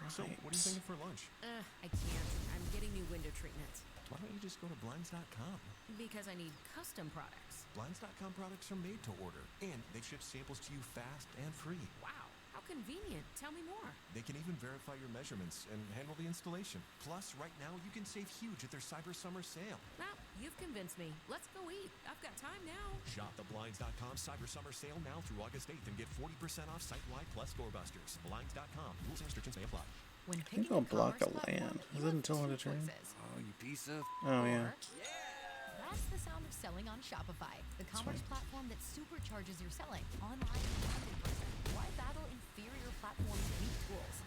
So, what are you thinking for lunch? I can't. I'm getting new window treatment. Why don't you just go to Blinds.com? Because I need custom products. Blinds.com products are made to order, and they ship samples to you fast and free. Wow, how convenient. Tell me more. They can even verify your measurements and handle the installation. Plus, right now, you can save huge at their Cyber Summer sale. Well, you've convinced me. Let's go eat. I've got time now. Shop the Blinds.com Cyber Summer sale now through August 8th and get 40% off site-wide plus doorbusters. Blinds.com. Rules and restrictions may apply. When I think I'll block a land. Is it until end of turn? Oh, you piece of... Oh, yeah. That's the sound of selling on Shopify, the commerce platform that supercharges your selling online and in person. Why battle inferior platforms' weak tools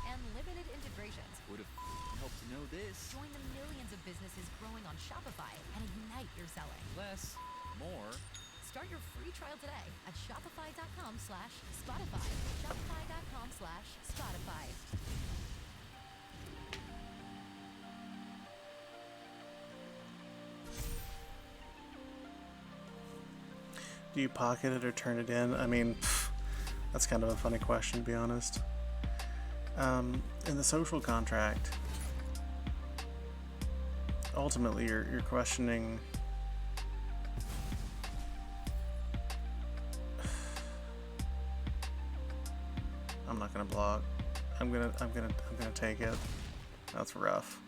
and limited integrations? Would have helped to know this. Join the millions of businesses growing on Shopify and ignite your selling. Less, more. Start your free trial today at shopify.com/Spotify. Shopify.com/Spotify. Do you pocket it or turn it in? I mean, that's kind of a funny question, to be honest. In the social contract, ultimately you're questioning I'm not gonna block. I'm gonna take it. That's rough.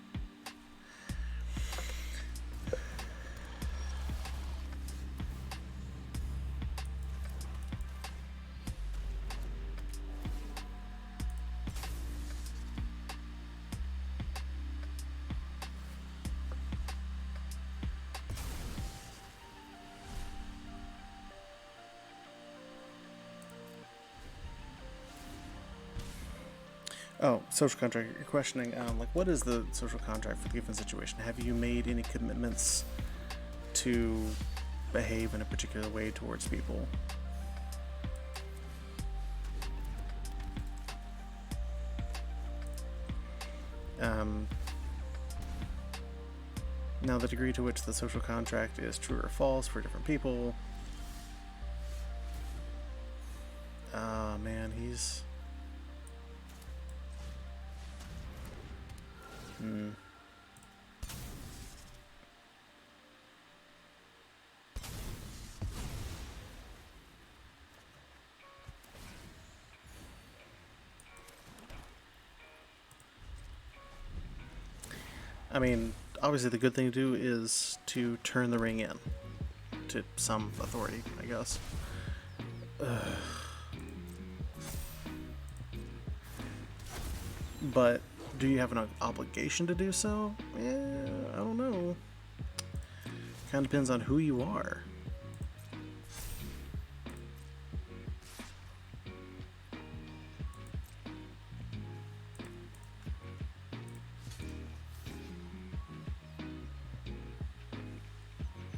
Oh, social contract. You're questioning, like, what is the social contract for the given situation? Have you made any commitments to behave in a particular way towards people? Now, the degree to which the social contract is true or false for different people. Ah, man, he's... I mean, obviously the good thing to do is to turn the ring in to some authority, I guess. But do you have an obligation to do so? Yeah, I don't know. Kind of depends on who you are.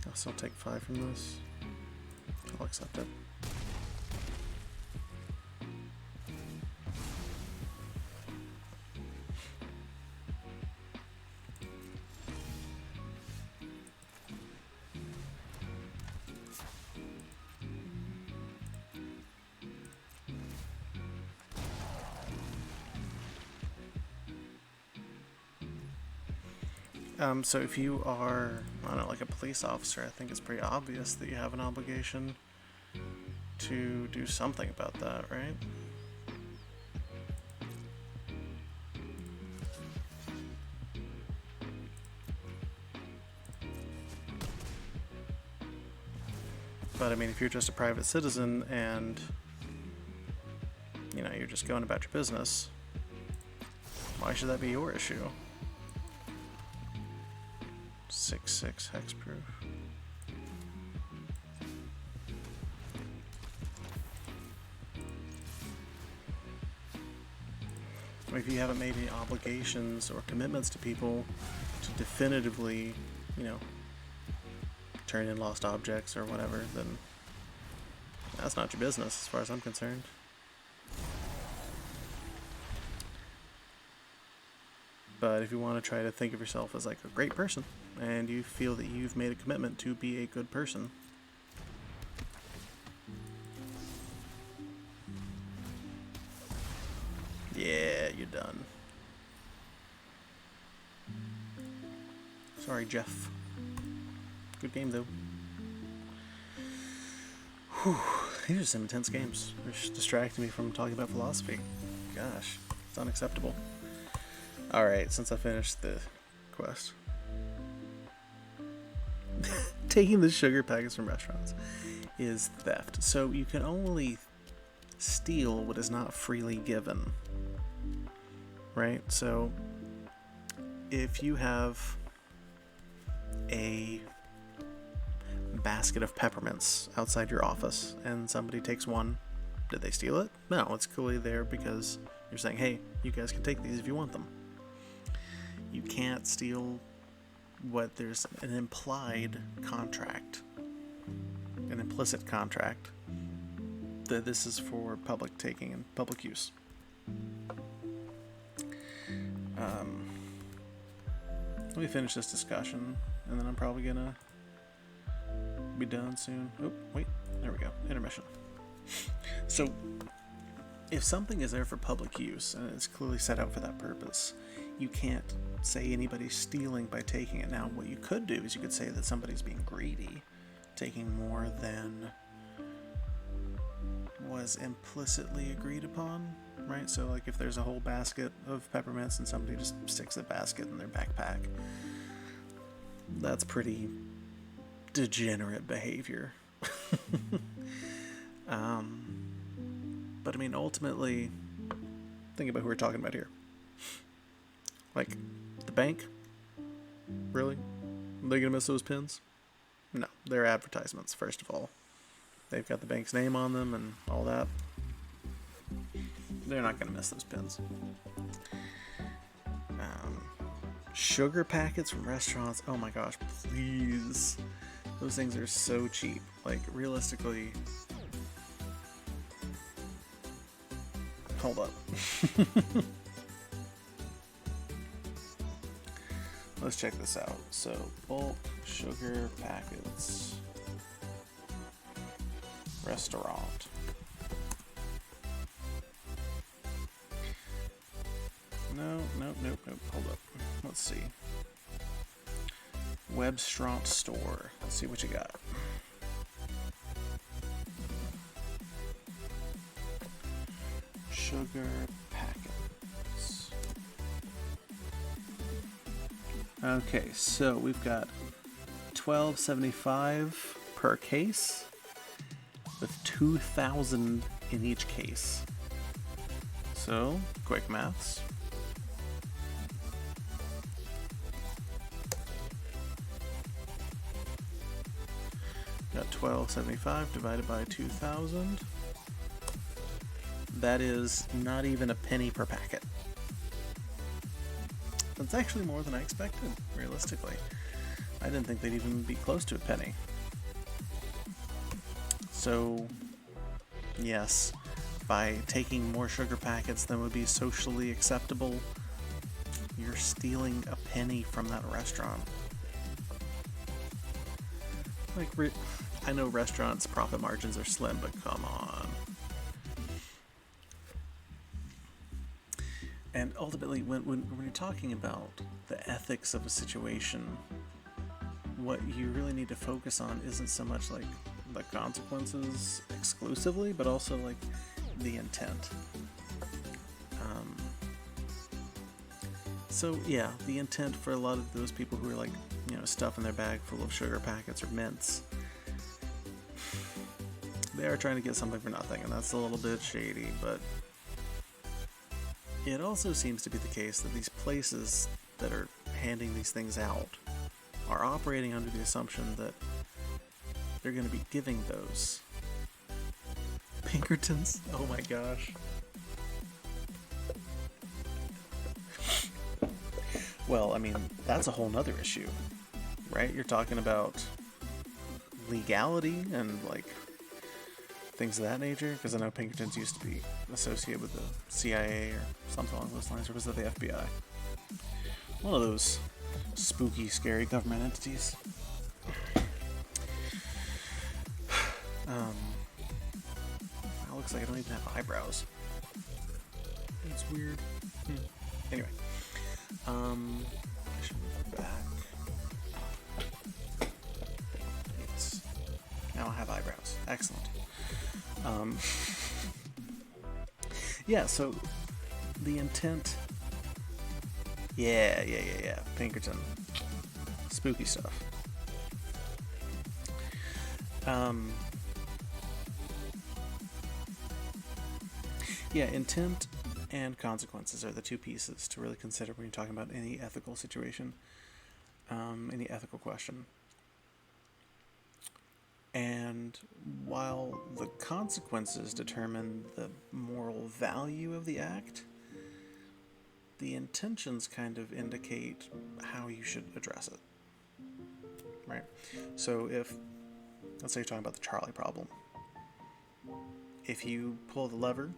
I'll still take 5 from this. I'll accept it. So if you are, I don't know, like a police officer, I think it's pretty obvious that you have an obligation to do something about that, right? But I mean, if you're just a private citizen and, you know, you're just going about your business, why should that be your issue? 6/6 hexproof. If you haven't made any obligations or commitments to people to definitively, you know, turn in lost objects or whatever, then that's not your business as far as I'm concerned. But if you want to try to think of yourself as like a great person and you feel that you've made a commitment to be a good person, yeah, you're done. Sorry, Jeff. Good game, though. Whew. These are some intense games. They're just distracting me from talking about philosophy. Gosh, it's unacceptable. Alright, since I finished the quest. Taking the sugar packets from restaurants is theft. So you can only steal what is not freely given. Right? So if you have a basket of peppermints outside your office and somebody takes one, did they steal it? No, it's clearly there because you're saying, hey, you guys can take these if you want them. You can't steal what there's an implied contract, an implicit contract, that this is for public taking and public use. Let me finish this discussion, and then I'm probably gonna be done soon. Oh, wait, there we go, intermission. So, if something is there for public use, and it's clearly set out for that purpose, you can't say anybody's stealing by taking it. Now, what you could do is you could say that somebody's being greedy, taking more than was implicitly agreed upon, right? So, like, if there's a whole basket of peppermints and somebody just sticks the basket in their backpack, that's pretty degenerate behavior. But I mean, ultimately, think about who we're talking about here. Like, the bank? Really? Are they gonna miss those pins? No, they're advertisements, first of all. They've got the bank's name on them and all that. they're not gonna miss those pins. Sugar packets from restaurants. Oh my gosh, please. Those things are so cheap. Like, realistically... Hold up. Let's check this out. So, bulk sugar packets. Restaurant. Nope. Hold up. Let's see. Webstront store. Let's see what you got. Sugar packets. Okay, so we've got $12.75 per case, with 2,000 in each case. So, quick maths. Got $12.75 divided by 2,000. That is not even a penny per packet. That's actually more than I expected, realistically. I didn't think they'd even be close to a penny. So, yes, by taking more sugar packets than would be socially acceptable, you're stealing a penny from that restaurant. Like, I know restaurants' profit margins are slim, but come on. And ultimately, when you're talking about the ethics of a situation, what you really need to focus on isn't so much like the consequences exclusively, but also like the intent. So yeah, the intent for a lot of those people who are like, you know, stuffing their bag full of sugar packets or mints, they are trying to get something for nothing, and that's a little bit shady, but it also seems to be the case that these places that are handing these things out are operating under the assumption that they're going to be giving those. Pinkertons? Oh my gosh. Well, I mean, that's a whole nother issue, right? You're talking about legality and, like, things of that nature, because I know Pinkertons used to be associated with the CIA or something along those lines, or was it the FBI? One of those spooky, scary government entities. It looks like I don't even have eyebrows. That's weird. Anyway. I should move back. Yes. Now I have eyebrows. Excellent. Yeah, so the intent... Yeah. Pinkerton. Spooky stuff. Yeah, intent and consequences are the two pieces to really consider when you're talking about any ethical situation, any ethical question. And while the consequences determine the moral value of the act, the intentions kind of indicate how you should address it, right? So if, let's say you're talking about the Charlie problem. If you pull the lever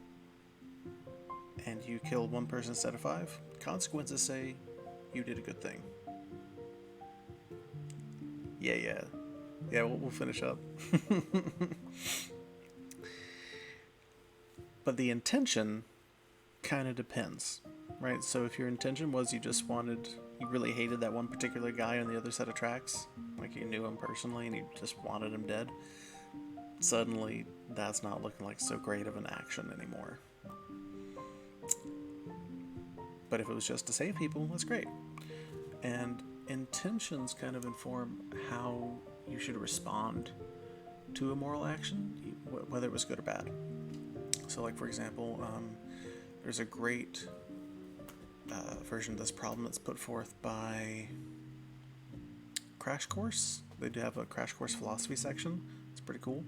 and you kill one person instead of 5, consequences say you did a good thing. Yeah, we'll finish up. But the intention kind of depends, right? So if your intention was you really hated that one particular guy on the other set of tracks, like you knew him personally and you just wanted him dead, suddenly that's not looking like so great of an action anymore. But if it was just to save people, that's great. And intentions kind of inform how you should respond to a moral action, whether it was good or bad. So, like, for example, there's a great version of this problem that's put forth by Crash Course. They do have a Crash Course philosophy section. It's pretty cool.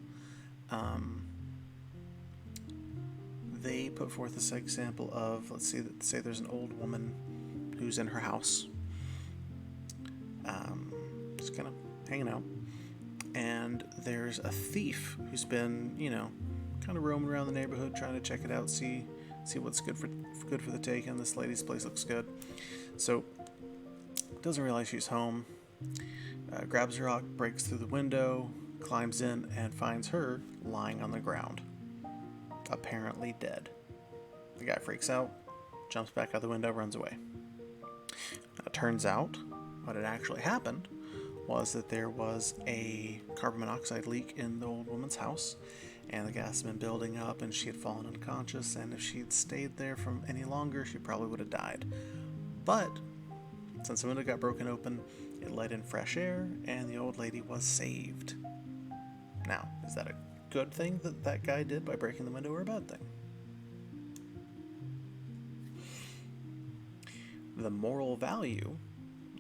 they put forth this example of, let's say there's an old woman who's in her house, just kind of hanging out, and there's a thief who's been, kind of roaming around the neighborhood trying to check it out, see what's good for the take, and this lady's place looks good. So doesn't realize she's home, grabs a rock, breaks through the window, climbs in, and finds her lying on the ground, apparently dead. The guy freaks out, jumps back out the window, runs away. Now, it turns out what had actually happened was that there was a carbon monoxide leak in the old woman's house, and the gas had been building up, and she had fallen unconscious, and if she had stayed there from any longer, she probably would have died. But since the window got broken open, it let in fresh air, and the old lady was saved. Now, is that a good thing that guy did by breaking the window, or a bad thing? The moral value,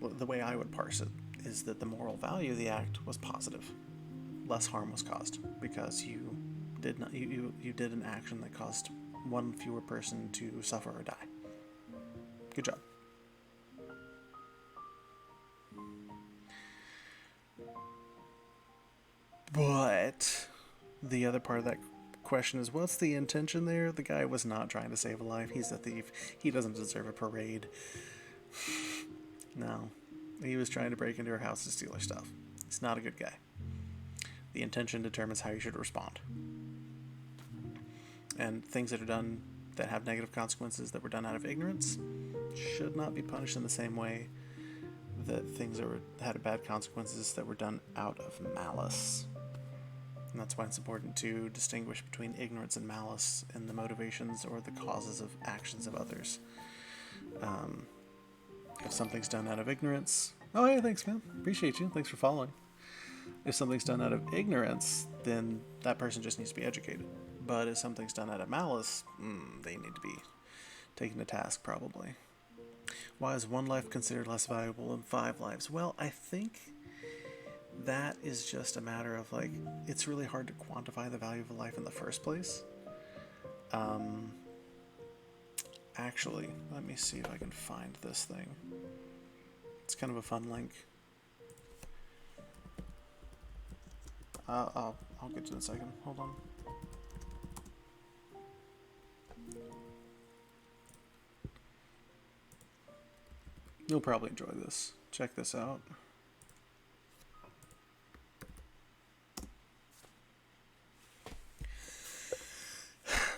the way I would parse it, is that the moral value of the act was positive. Less harm was caused because you did an action that caused one fewer person to suffer or die. Good job. But the other part of that question is, what's the intention there? The guy was not trying to save a life. He's a thief. He doesn't deserve a parade. No. He was trying to break into her house to steal her stuff. He's not a good guy. The intention determines how you should respond. And things that are done that have negative consequences that were done out of ignorance should not be punished in the same way that things that had bad consequences that were done out of malice. And that's why it's important to distinguish between ignorance and malice in the motivations or the causes of actions of others. If something's done out of ignorance... Oh, hey, thanks, man. Appreciate you. Thanks for following. If something's done out of ignorance, then that person just needs to be educated. But if something's done out of malice, they need to be taken to task, probably. Why is one life considered less valuable than 5 lives? Well, I think that is just a matter of, it's really hard to quantify the value of a life in the first place. Actually, let me see if I can find this thing. It's kind of a fun link. I'll get to it in a second. Hold on. You'll probably enjoy this. Check this out.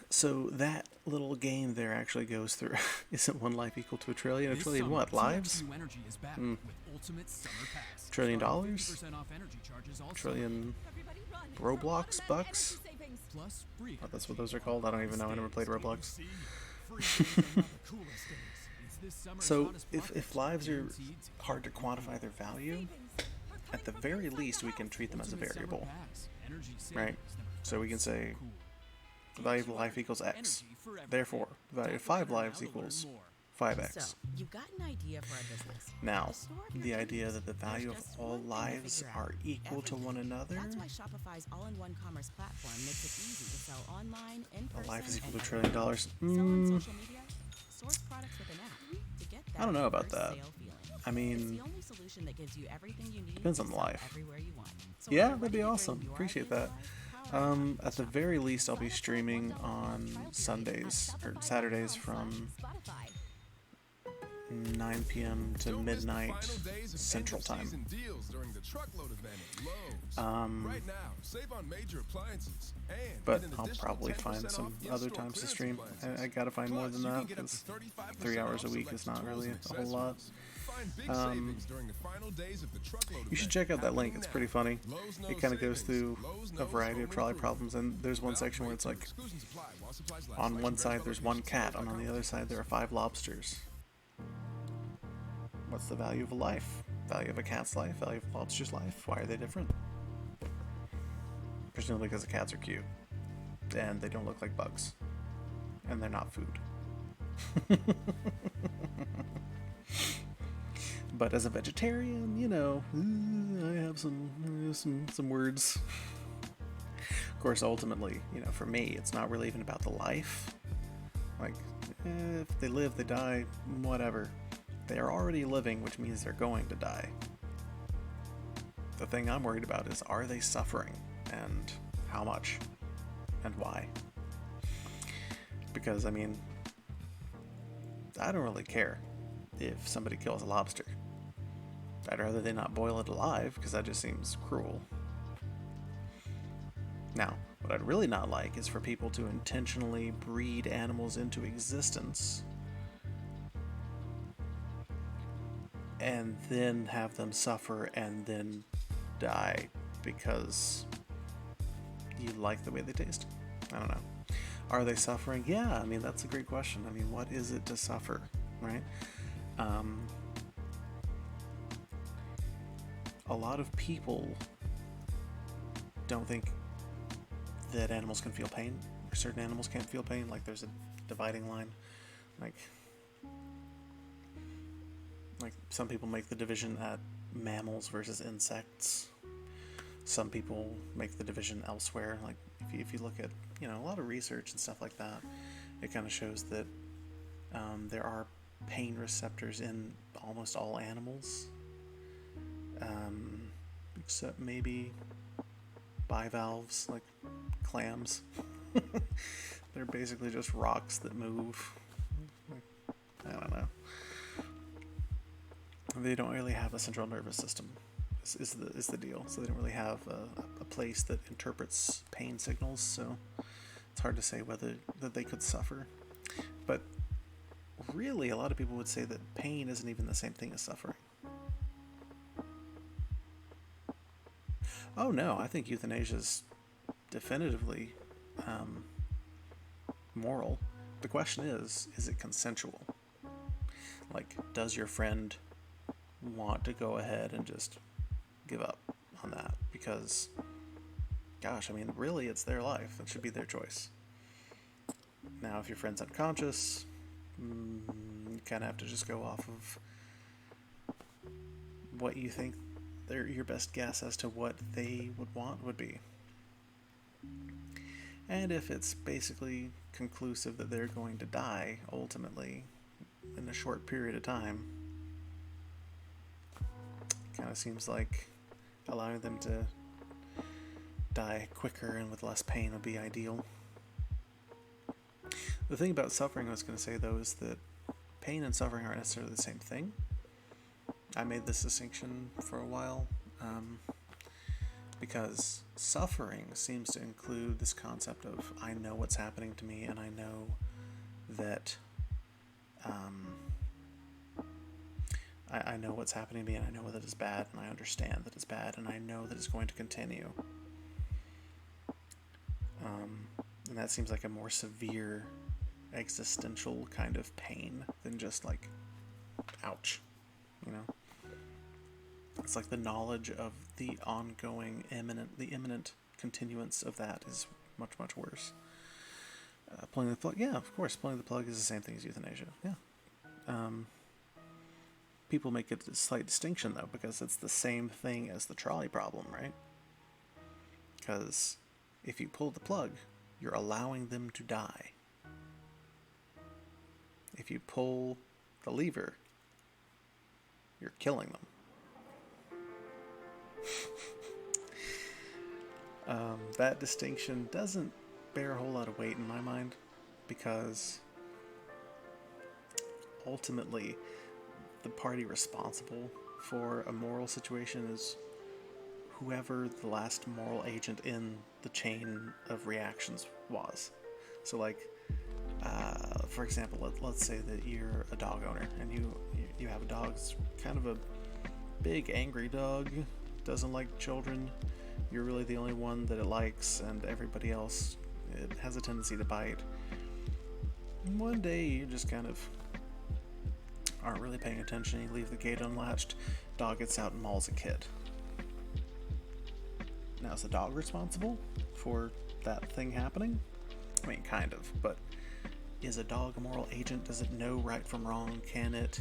So that little game there actually goes through. Isn't one life equal to a trillion? A trillion what? Lives? Trillion dollars? Trillion Roblox bucks? Oh, that's what those are called? I don't even know. I never played Roblox. So if lives are hard to quantify their value, at the very least we can treat them as a variable, right? So we can say the value of life equals X. Therefore, the value of 5 lives equals 5X. So, you've got an idea for our business. Now, the idea that the value of all lives are equal to one another. That's why Shopify's all-in-one commerce platform makes it easy to sell online, in person, a life is equal to $1 and trillion. sell on social media, source products with an app to get that I don't know about first that. sale feeling. I mean, It's the only solution that gives you everything you need depends to on the sell life. everywhere you want. So Yeah, when you're that'd be ready to awesome. bring your Appreciate idea to that. life, power up with At the very least, I'll be streaming on Sundays or Saturdays from 9 p.m. to midnight Central Time. But I'll probably find some other times to stream. I gotta find more than that because 3 hours a week is not really a whole lot. You should check out that link. It's pretty funny. It kind of goes through a variety of trolley problems, and there's one section where it's like, on one side there's 1 cat, and on the other side there are 5 lobsters. What's the value of a life? Value of a cat's life? Value of a lobster's life? Why are they different? Presumably because the cats are cute, and they don't look like bugs, and they're not food. But as a vegetarian, I have some words. Of course, ultimately, for me, it's not really even about the life. Like, if they live, they die, whatever. They are already living, which means they're going to die. The thing I'm worried about is, are they suffering? And how much? And why? Because, I mean, I don't really care if somebody kills a lobster. I'd rather they not boil it alive, because that just seems cruel. Now, what I'd really not like is for people to intentionally breed animals into existence and then have them suffer and then die because you like the way they taste. I don't know. Are they suffering? Yeah, I mean, that's a great question. I mean, what is it to suffer, right? A lot of people don't think that animals can feel pain, or certain animals can't feel pain. Like, there's a dividing line. Like some people make the division at mammals versus insects. Some people make the division elsewhere. Like, if you look at, you know, a lot of research and stuff like that, it kind of shows that there are pain receptors in almost all animals, except maybe bivalves, like clams. They're basically just rocks that move. I don't know. They don't really have a central nervous system, is the deal. So they don't really have a place that interprets pain signals. So it's hard to say whether that they could suffer. But really, a lot of people would say that pain isn't even the same thing as suffering. Oh no, I think euthanasia is definitively moral. The question is it consensual? Like, does your friend want to go ahead and just give up on that? Because, gosh, I mean, really, it's their life. It should be their choice. Now, if your friend's unconscious, you kind of have to just go off of what you think your best guess as to what they would want would be. And if it's basically conclusive that they're going to die, ultimately, in a short period of time, kind of seems like allowing them to die quicker and with less pain would be ideal. The thing about suffering I was going to say, though, is that pain and suffering aren't necessarily the same thing. I made this distinction for a while, because suffering seems to include this concept of, I know what's happening to me, and I know that I know what's happening to me, and I know that it's bad, and I understand that it's bad, and I know that it's going to continue. And that seems like a more severe existential kind of pain than just like, ouch, you know? It's like the knowledge of the ongoing, imminent continuance of that is much, much worse. Pulling the plug, yeah, of course, pulling the plug is the same thing as euthanasia, yeah. People make a slight distinction, though, because it's the same thing as the trolley problem, right? Because if you pull the plug, you're allowing them to die. If you pull the lever, you're killing them. That distinction doesn't bear a whole lot of weight in my mind, because ultimately the party responsible for a moral situation is whoever the last moral agent in the chain of reactions was. So, like, for example, let's say that you're a dog owner and you have a dog that's kind of a big angry dog, doesn't like children. You're really the only one that it likes, and everybody else, it has a tendency to bite. And one day you just kind of aren't really paying attention, you leave the gate unlatched, dog gets out and mauls a kid. Now, is the dog responsible for that thing happening? I mean, kind of, but is a dog a moral agent? Does it know right from wrong? Can it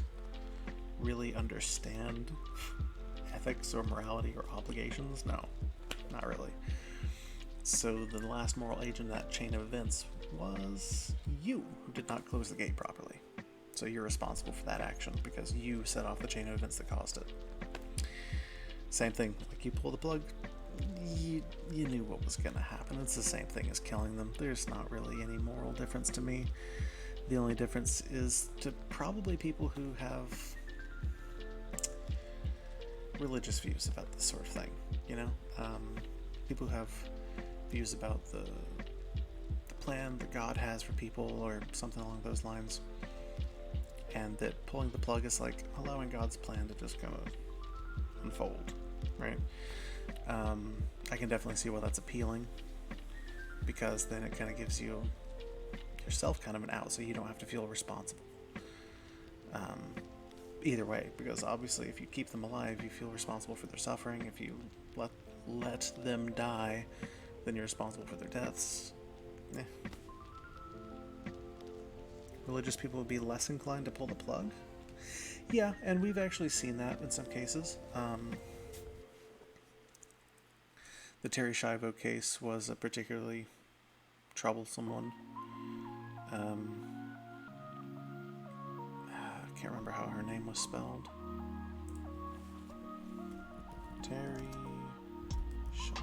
really understand ethics or morality or obligations? No, not really. So the last moral agent in that chain of events was you, who did not close the gate properly. So you're responsible for that action because you set off the chain of events that caused it. Same thing, like you pull the plug, you knew what was going to happen. It's the same thing as killing them. There's not really any moral difference to me. The only difference is to probably people who have religious views about this sort of thing, you know? People who have views about the plan that God has for people or something along those lines, and that pulling the plug is like allowing God's plan to just kind of unfold, right? I can definitely see why that's appealing, because then it kind of gives you yourself kind of an out, so you don't have to feel responsible either way, because obviously if you keep them alive, you feel responsible for their suffering. If you let them die, then you're responsible for their deaths. Religious people would be less inclined to pull the plug. Yeah, and we've actually seen that in some cases. The Terry Schiavo case was a particularly troublesome one. I can't remember how her name was spelled. Terry Schiavo.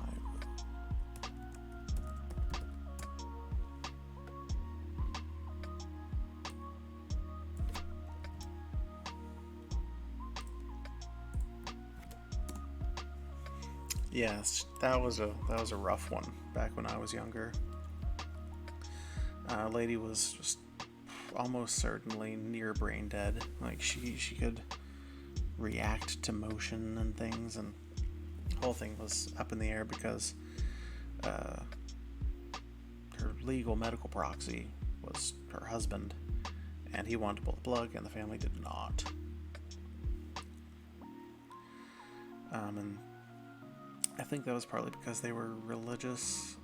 Yes, that was a rough one back when I was younger. Lady was just almost certainly near brain dead. Like she could react to motion and things, and the whole thing was up in the air because her legal medical proxy was her husband, and he wanted to pull the plug, and the family did not. And I think that was partly because they were religious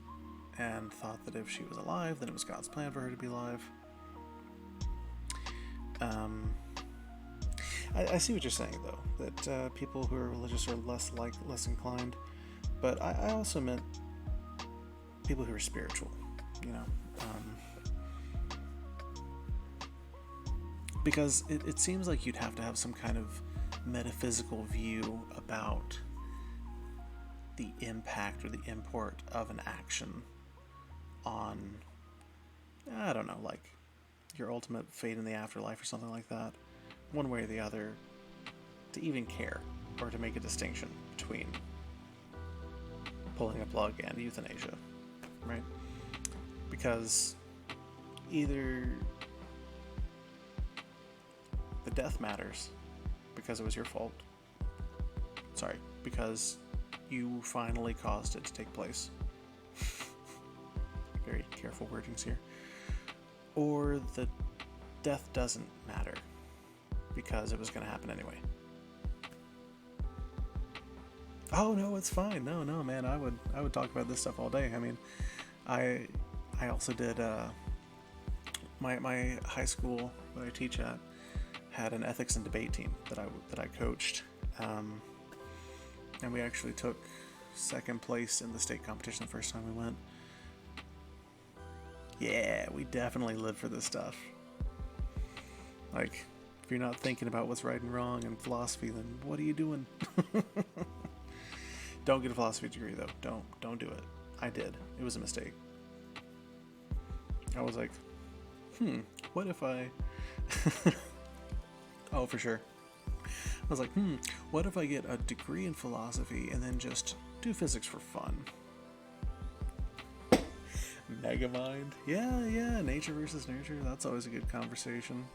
and thought that if she was alive, then it was God's plan for her to be alive. I see what you're saying, though, that people who are religious are less inclined, but I also meant people who are spiritual, you know, because it seems like you'd have to have some kind of metaphysical view about the impact or the import of an action on, I don't know, like your ultimate fate in the afterlife or something like that, one way or the other, to even care or to make a distinction between pulling a plug and euthanasia, right? Because either the death matters because it was your fault, because you finally caused it to take place. Very careful wordings here. Or the death doesn't matter because it was going to happen anyway. Oh no, it's fine. No, man, I would talk about this stuff all day. I mean, I also did my high school that I teach at had an ethics and debate team that I coached. And we actually took second place in the state competition the first time we went. Yeah, we definitely live for this stuff. Like, if you're not thinking about what's right and wrong in philosophy, then what are you doing? Don't get a philosophy degree, though. Don't do it. I did. It was a mistake. I was like, what if I... Oh, for sure. I was like, what if I get a degree in philosophy and then just do physics for fun? Megamind? Yeah, nature versus nurture. That's always a good conversation.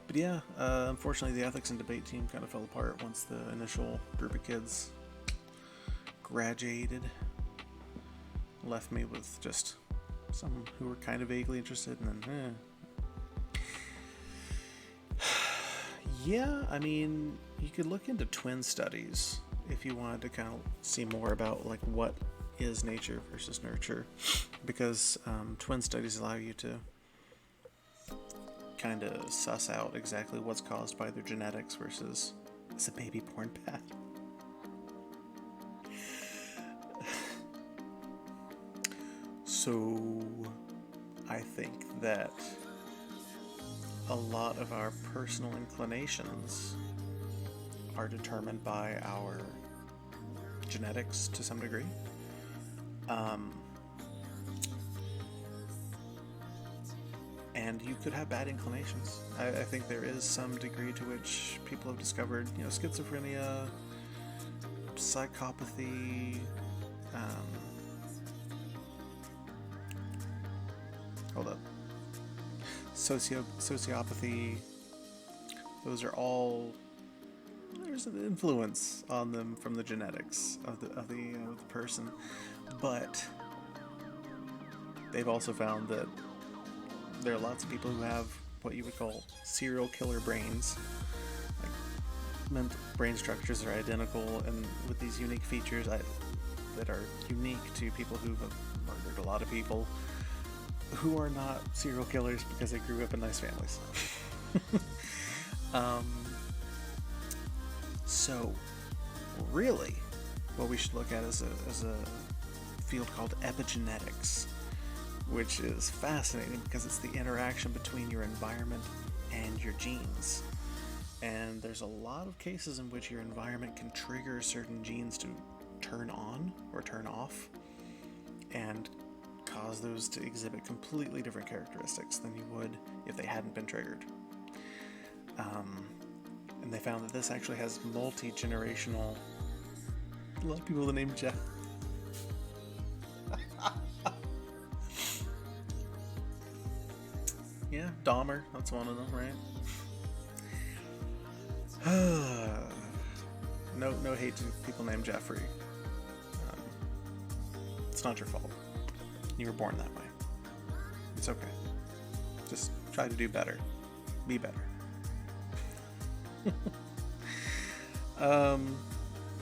But yeah, unfortunately the ethics and debate team kind of fell apart once the initial group of kids graduated. Left me with just some who were kind of vaguely interested, and then yeah, I mean, you could look into twin studies if you wanted to kind of see more about like what is nature versus nurture, because twin studies allow you to kind of suss out exactly what's caused by their genetics versus It's a baby porn pad. So I think that a lot of our personal inclinations are determined by our genetics to some degree. And you could have bad inclinations. I think there is some degree to which people have discovered, schizophrenia, psychopathy, hold up, sociopathy. Those are all, there's an influence on them from the genetics of the person, but they've also found that there are lots of people who have what you would call serial killer brains. Like, brain structures are identical and with these unique features that are unique to people who have murdered a lot of people who are not serial killers because they grew up in nice families. So really what we should look at is a field called epigenetics, which is fascinating because it's the interaction between your environment and your genes. And there's a lot of cases in which your environment can trigger certain genes to turn on or turn off and cause those to exhibit completely different characteristics than you would if they hadn't been triggered. And they found that this actually has multi-generational... A lot of people with the name Jeff. Yeah, Dahmer, that's one of them, right? No hate to people named Jeffrey. It's not your fault. You were born that way. It's okay. Just try to do better. Be better.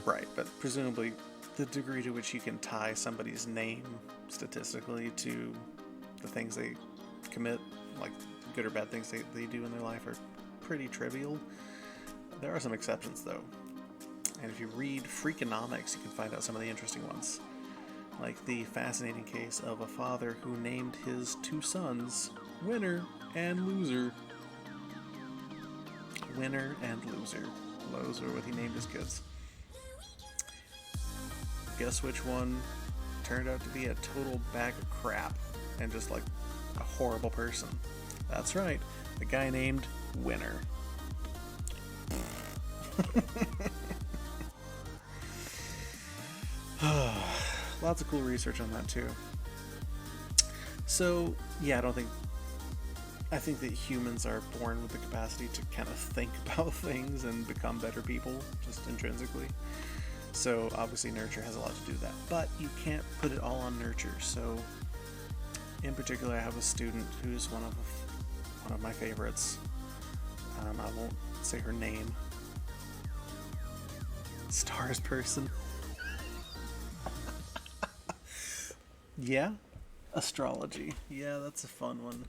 Right, but presumably the degree to which you can tie somebody's name statistically to the things they commit, like good or bad things they do in their life, are pretty trivial. There are some exceptions though. And if you read Freakonomics, you can find out some of the interesting ones. Like the fascinating case of a father who named his two sons Winner and Loser. Winner and Loser. Those are what he named his kids. Guess which one turned out to be a total bag of crap and just like a horrible person? That's right, the guy named Winner. Lots of cool research on that too. So yeah, I think that humans are born with the capacity to kind of think about things and become better people just intrinsically. So obviously nurture has a lot to do with that, but you can't put it all on nurture. So in particular, I have a student who's one of my favorites. I won't say her name. Stars person. Yeah, astrology. Yeah, that's a fun one.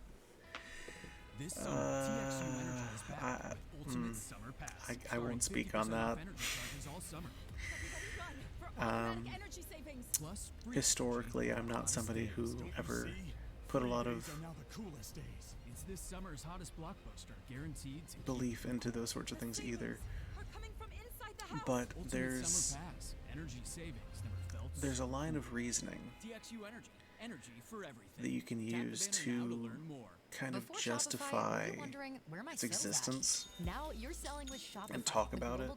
This summer, TXU Energy is back with Ultimate Summer Pass. I won't speak on that. Historically, I'm not somebody who ever put a lot of It's this summer's hottest blockbuster, guaranteed to belief into those sorts of things either. But there's a line of reasoning that you can use to kind of justify its existence and talk about it.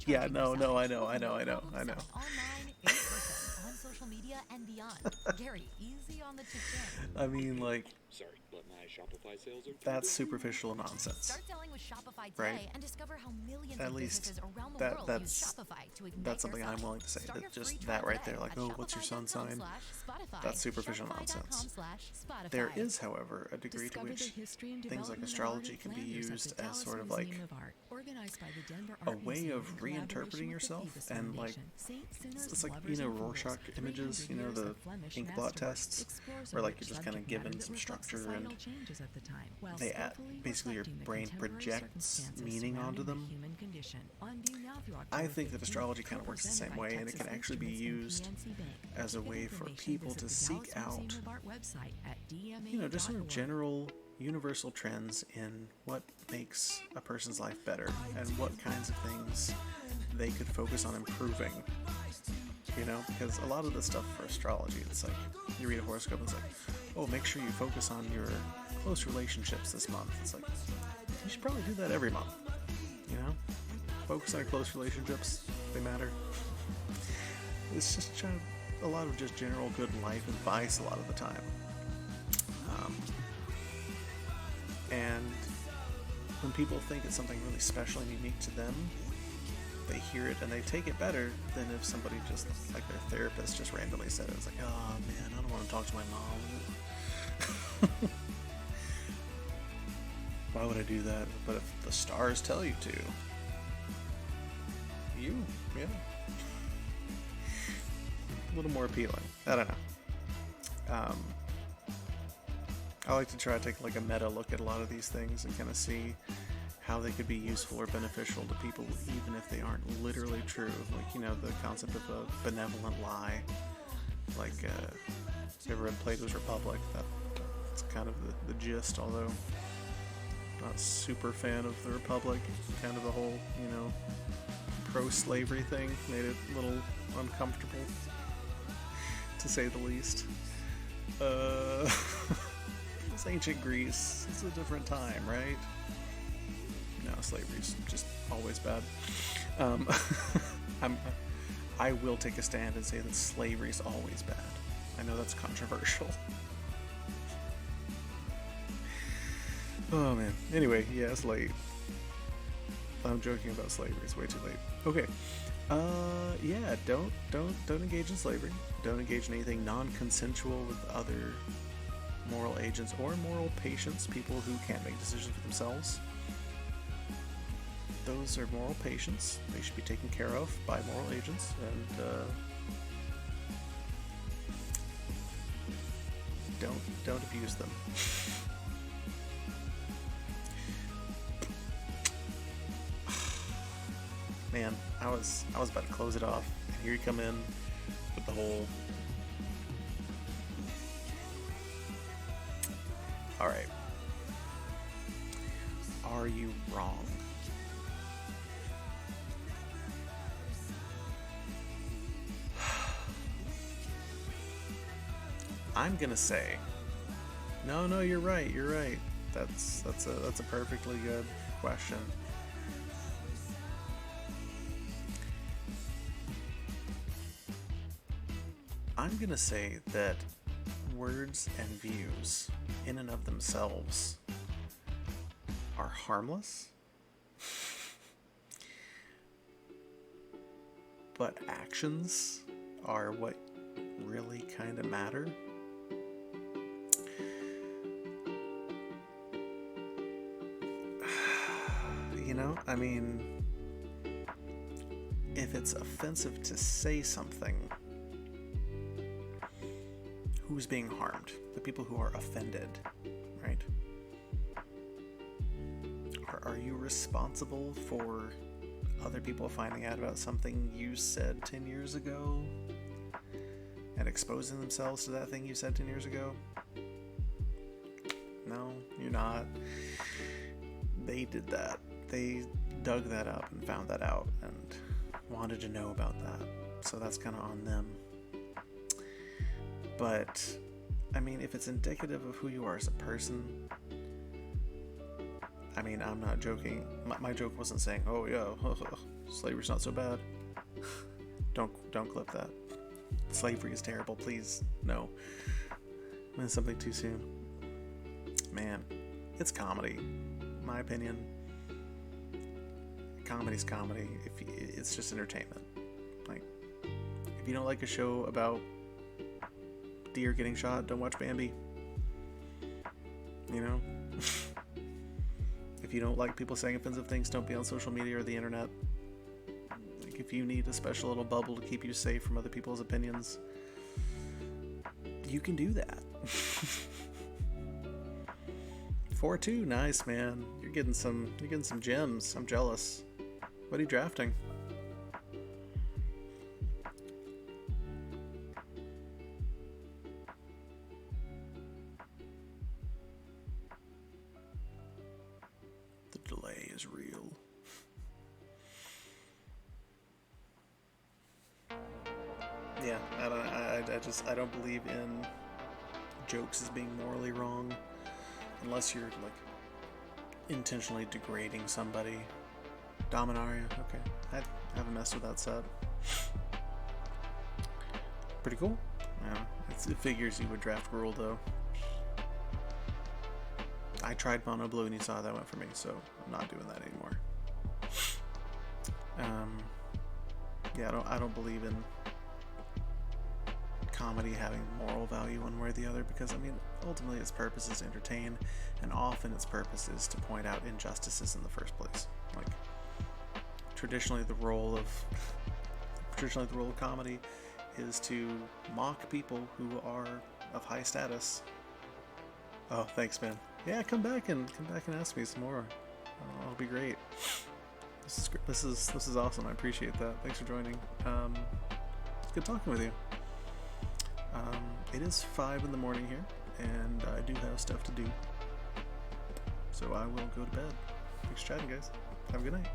Yeah, no, I know. Social media and beyond. Gary, easy on the cha-ching. I mean, like, sorry, but my Shopify sales are that's superficial nonsense. Start selling with Shopify today, right? And discover how millions At of least businesses around the world use Shopify to ignite that's something their I'm site. willing to say. Start That your just free that trial right there, today like, at oh, what's your son's sign? shopify.com/Spotify. That's superficial nonsense. Shopify.com/Spotify. There is, however, a degree to Discover which the history and things like development of astrology Ardent can be Flanders at used the as Dallas sort of Museum like of Art, organized Organized by the Denver a Art way Museum of in collaboration reinterpreting with the yourself, Phoebus and like Foundation, Saint Sinners, it's like, Lovers, and Rorschach Fools, images, 300 years the of Flemish ink blot masterwork, tests, explores a where like rich you're just kind of subject matter given that some reflects structure, and societal changes at the time, while they skillfully basically your reflecting the brain contemporary projects circumstances meaning onto surrounding them. the human condition. On view now through I October think that 15th, astrology kind of works the co-presented same by way, and it Texas can actually be Instruments used and PNC Bank. as a Ticket way for information people visit to the seek Dallas out, Museum of Art website at dma.org. just sort of general universal trends in what makes a person's life better and what kinds of things they could focus on improving. Because a lot of the stuff for astrology, it's like you read a horoscope and it's like, oh, make sure you focus on your close relationships this month. It's like, you should probably do that every month. Focus on your close relationships, they matter. It's just a lot of just general good life advice a lot of the time. And when people think it's something really special and unique to them, they hear it and they take it better than if somebody just, like their therapist, just randomly said it. It's like, oh man, I don't want to talk to my mom. Why would I do that? But if the stars tell you to, yeah. A little more appealing. I don't know. I like to try to take like a meta look at a lot of these things and kind of see how they could be useful or beneficial to people, even if they aren't literally true. Like, the concept of a benevolent lie. Like, if you ever read Plato's Republic, that's kind of the gist, although I'm not super fan of the Republic. Kind of the whole, pro-slavery thing made it a little uncomfortable, to say the least. It's ancient Greece. It's a different time, right? No, slavery's just always bad. I will take a stand and say that slavery's always bad. I know that's controversial. Oh man. Anyway, yeah, it's late. I'm joking about slavery. It's way too late. Okay. Yeah, don't engage in slavery. Don't engage in anything non-consensual with other moral agents or moral patients, people who can't make decisions for themselves. Those are moral patients. They should be taken care of by moral agents, and don't abuse them. Man, I was about to close it off, and here you come in with the whole. All right. Are you wrong? I'm gonna say, no, you're right. That's a perfectly good question. I'm gonna say that words and views, in and of themselves, are harmless, but actions are what really kind of matter. I mean, if it's offensive to say something, who's being harmed? The people who are offended, right? Are you responsible for other people finding out about something you said 10 years ago and exposing themselves to that thing you said 10 years ago? No, you're not. They did that. They dug that up and found that out and wanted to know about that. So that's kind of on them. But, I mean, if it's indicative of who you are as a person, I mean, I'm not joking. My joke wasn't saying, oh yeah, slavery's not so bad. Don't clip that. Slavery is terrible, please. No. I mean, something too soon. Man, it's comedy. In my opinion. Comedy's comedy. It's just entertainment. Like, if you don't like a show about deer getting shot, don't watch Bambi. If If you don't like people saying offensive things, don't be on social media or the internet. Like, if you need a special little bubble to keep you safe from other people's opinions, you can do that. 4-2, nice, man. You're getting some gems. I'm jealous. What are you drafting? The delay is real. Yeah, I don't believe in jokes as being morally wrong unless you're like intentionally degrading somebody. Dominaria, okay. I haven't messed with that set. Pretty cool. Yeah, it figures you would draft Gruul though. I tried Mono Blue and you saw how that went for me, so I'm not doing that anymore. Yeah, I don't believe in comedy having moral value one way or the other, because I mean ultimately its purpose is to entertain, and often its purpose is to point out injustices in the first place. Like traditionally the role of comedy is to mock people who are of high status. Oh, thanks, man. Yeah, come back and ask me some more. It'll be great. This is awesome. I appreciate that. Thanks for joining. It's good talking with you. It is 5 in the morning here, and I do have stuff to do. So I will go to bed. Thanks for chatting, guys. Have a good night.